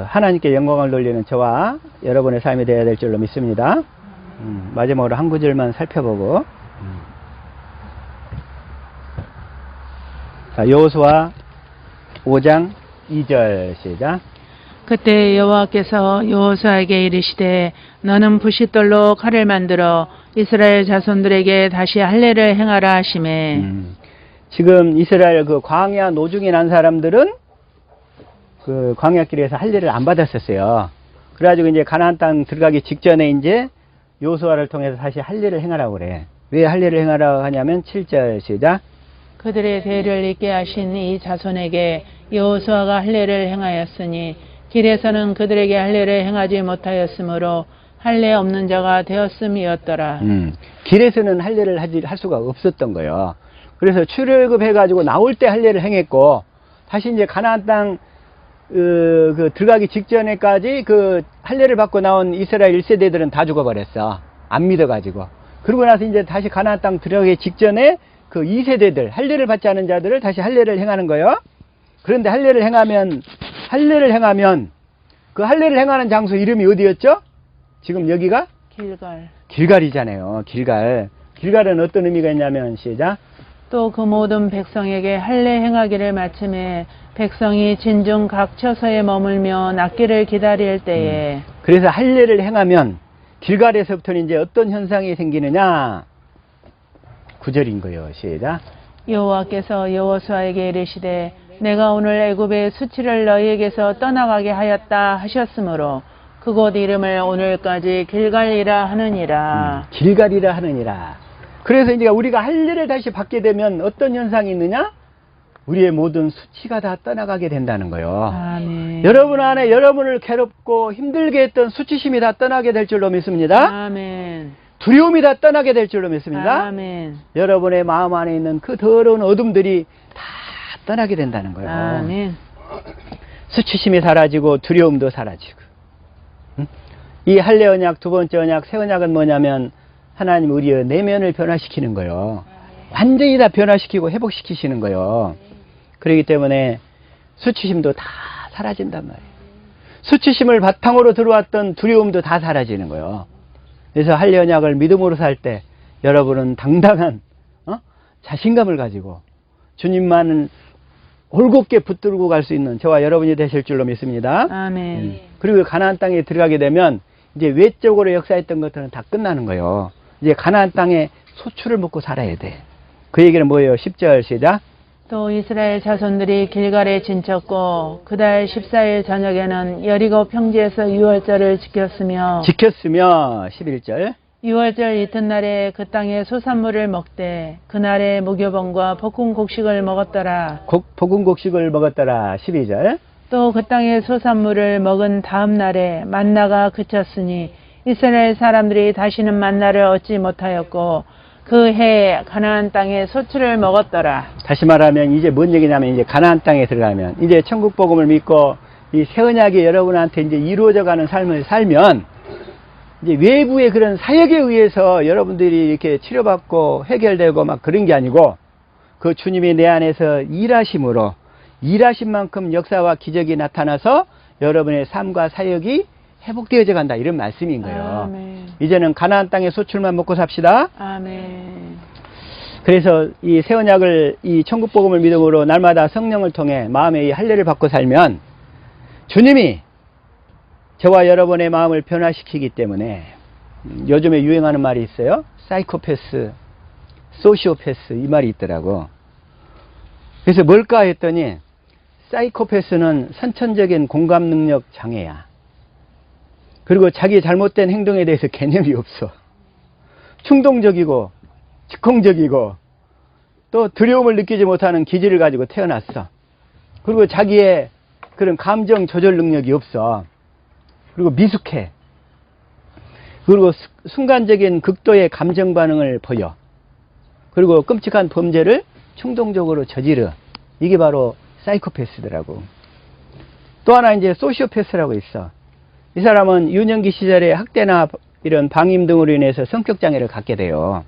하나님께 영광을 돌리는 저와 여러분의 삶이 되어야 될 줄로 믿습니다. 마지막으로 한 구절만 살펴보고, 자, 여호수아 5장 2절 시작. 그때 여호와께서 여호수아에게 이르시되 너는 부싯돌로 칼을 만들어 이스라엘 자손들에게 다시 할례를 행하라 하시매. 지금 이스라엘 그 광야 노중에 난 사람들은 그 광야길에서 할례를 안 받았었어요. 그래가지고 이제 가나안 땅 들어가기 직전에 이제 여호수아를 통해서 다시 할례를 행하라고 그래. 왜 할례를 행하라고 하냐면 7절 시작. 그들의 대를 잇게 하신 이 자손에게 여호수아가 할례를 행하였으니 길에서는 그들에게 할례를 행하지 못하였으므로 할례 없는 자가 되었음이었더라. 길에서는 할례를 할 수가 없었던 거예요. 그래서 출애굽해가지고 나올 때 할례를 행했고, 다시 이제 가나안 땅 들어가기 직전에까지 그 할례를 받고 나온 이스라엘 1세대들은 다 죽어버렸어. 안 믿어가지고. 그러고 나서 이제 다시 가나안 땅 들어가기 직전에 그 2세대들, 할례를 받지 않은 자들을 다시 할례를 행하는 거예요. 그런데 할례를 행하면 그 할례를 행하는 장소 이름이 어디였죠? 지금 여기가 길갈. 길갈이잖아요. 길갈은 어떤 의미가 있냐면, 시작. 또 그 모든 백성에게 할례 행하기를 마침에 백성이 진중 각 처소에 머물며 낫기를 기다릴 때에. 그래서 할례를 행하면 길갈에서부터는 이제 어떤 현상이 생기느냐? 9절인 거예요. 시작. 여호와께서 여호수아에게 이르시되 내가 오늘 애굽의 수치를 너희에게서 떠나가게 하였다 하셨으므로 그곳 이름을 오늘까지 길갈이라 하느니라. 길갈이라 하느니라. 그래서 이제 우리가 할례를 다시 받게 되면 어떤 현상이 있느냐? 우리의 모든 수치가 다 떠나가게 된다는 거예요. 아멘. 여러분 안에 여러분을 괴롭고 힘들게 했던 수치심이 다 떠나게 될 줄로 믿습니다. 아멘. 두려움이 다 떠나게 될 줄로 믿습니다. 아멘. 여러분의 마음 안에 있는 그 더러운 어둠들이 다 떠나게 된다는 거예요. 아멘. 수치심이 사라지고 두려움도 사라지고. 이 할례 언약, 두 번째 언약, 새 언약은 뭐냐면 하나님 우리의 내면을 변화시키는 거예요. 완전히 다 변화시키고 회복시키시는 거예요. 그렇기 때문에 수치심도 다 사라진단 말이에요. 수치심을 바탕으로 들어왔던 두려움도 다 사라지는 거예요. 그래서 할례 언약을 믿음으로 살 때 여러분은 당당한 자신감을 가지고 주님만은 올곧게 붙들고 갈 수 있는 저와 여러분이 되실 줄로 믿습니다. 아멘. 그리고 가나안 땅에 들어가게 되면 이제 외적으로 역사했던 것들은 다 끝나는 거예요. 이제 가나안 땅에 소출을 먹고 살아야 돼. 그 얘기는 뭐예요? 10절 시작. 또 이스라엘 자손들이 길갈에 진쳤고 그달 14일 저녁에는 여리고 평지에서 유월절을 지켰으며 11절. 유월절 이튿날에 그 땅의 소산물을 먹되 그날에 무교병과 볶은 곡식을 먹었더라. 볶은 곡식을 먹었더라. 12절. 또 그 땅의 소산물을 먹은 다음 날에 만나가 그쳤으니 이스라엘 사람들이 다시는 만나를 얻지 못하였고 그 해에 가나안 땅에 소출을 먹었더라. 다시 말하면 이제 뭔 얘기냐면 이제 가나안 땅에 들어가면 이제 천국 복음을 믿고 이 새 언약이 여러분한테 이제 이루어져가는 삶을 살면 이제 외부의 그런 사역에 의해서 여러분들이 이렇게 치료받고 해결되고 막 그런 게 아니고 그 주님이 내 안에서 일하심으로 일하신 만큼 역사와 기적이 나타나서 여러분의 삶과 사역이 회복되어져 간다 이런 말씀인 거예요. 아멘. 이제는 가나안 땅의 소출만 먹고 삽시다. 아멘. 그래서 이 새 언약을 이 천국 복음을 믿음으로 날마다 성령을 통해 마음의 이 할례를 받고 살면 주님이 저와 여러분의 마음을 변화시키기 때문에 요즘에 유행하는 말이 있어요. 사이코패스, 소시오패스 이 말이 있더라고. 그래서 뭘까 했더니 사이코패스는 선천적인 공감 능력 장애야. 그리고 자기 잘못된 행동에 대해서 개념이 없어. 충동적이고 즉흥적이고 또 두려움을 느끼지 못하는 기질을 가지고 태어났어. 그리고 자기의 그런 감정 조절 능력이 없어. 그리고 미숙해. 그리고 순간적인 극도의 감정 반응을 보여. 그리고 끔찍한 범죄를 충동적으로 저지르. 이게 바로 사이코패스더라고. 또 하나 이제 소시오패스라고 있어. 이 사람은 유년기 시절에 학대나 이런 방임 등으로 인해서 성격장애를 갖게 돼요.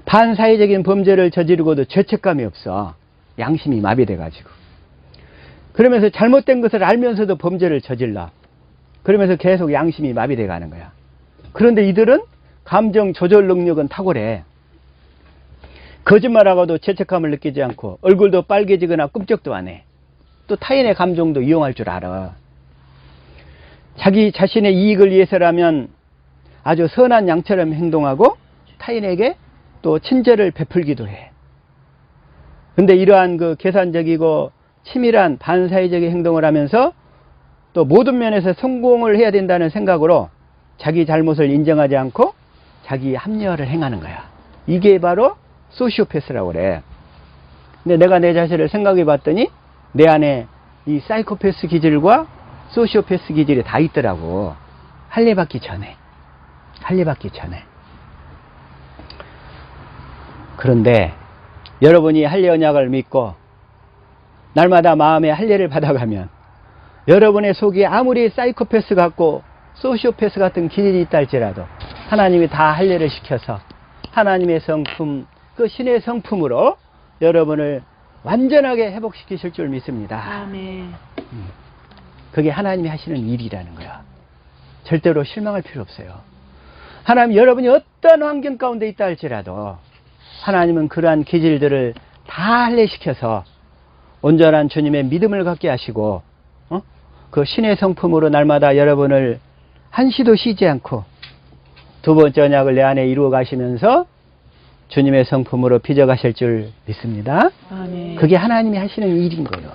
반사회적인 범죄를 저지르고도 죄책감이 없어. 양심이 마비돼가지고. 그러면서 잘못된 것을 알면서도 범죄를 저질러. 그러면서 계속 양심이 마비돼 가는 거야. 그런데 이들은 감정 조절 능력은 탁월해. 거짓말하고도 죄책감을 느끼지 않고 얼굴도 빨개지거나 꿈쩍도 안 해. 또 타인의 감정도 이용할 줄 알아. 자기 자신의 이익을 위해서라면 아주 선한 양처럼 행동하고 타인에게 또 친절을 베풀기도 해. 근데 이러한 그 계산적이고 치밀한 반사회적인 행동을 하면서 또 모든 면에서 성공을 해야 된다는 생각으로 자기 잘못을 인정하지 않고 자기 합리화를 행하는 거야. 이게 바로 소시오패스라고 그래. 근데 내가 내 자신을 생각해 봤더니 내 안에 이 사이코패스 기질과 소시오패스 기질이 다 있더라고. 할례받기 전에. 할례받기 전에. 그런데 여러분이 할례 언약을 믿고 날마다 마음의 할례를 받아가면 여러분의 속에 아무리 사이코패스 같고 소시오패스 같은 기질이 있다 할지라도 하나님이 다 할례를 시켜서 하나님의 성품, 그 신의 성품으로 여러분을 완전하게 회복시키실 줄 믿습니다. 아멘. 그게 하나님이 하시는 일이라는 거야. 절대로 실망할 필요 없어요. 하나님, 여러분이 어떤 환경 가운데 있다 할지라도 하나님은 그러한 기질들을 다 할례시켜서 온전한 주님의 믿음을 갖게 하시고 그 신의 성품으로 날마다 여러분을 한시도 쉬지 않고 두 번째 언약을 내 안에 이루어 가시면서 주님의 성품으로 빚어가실 줄 믿습니다. 아멘. 그게 하나님이 하시는 일인 거예요.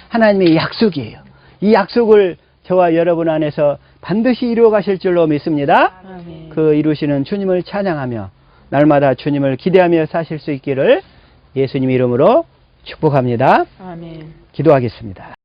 하나님의 약속이에요. 이 약속을 저와 여러분 안에서 반드시 이루어 가실 줄로 믿습니다. 아멘. 그 이루시는 주님을 찬양하며 날마다 주님을 기대하며 사실 수 있기를 예수님 이름으로 축복합니다. 아멘. 기도하겠습니다.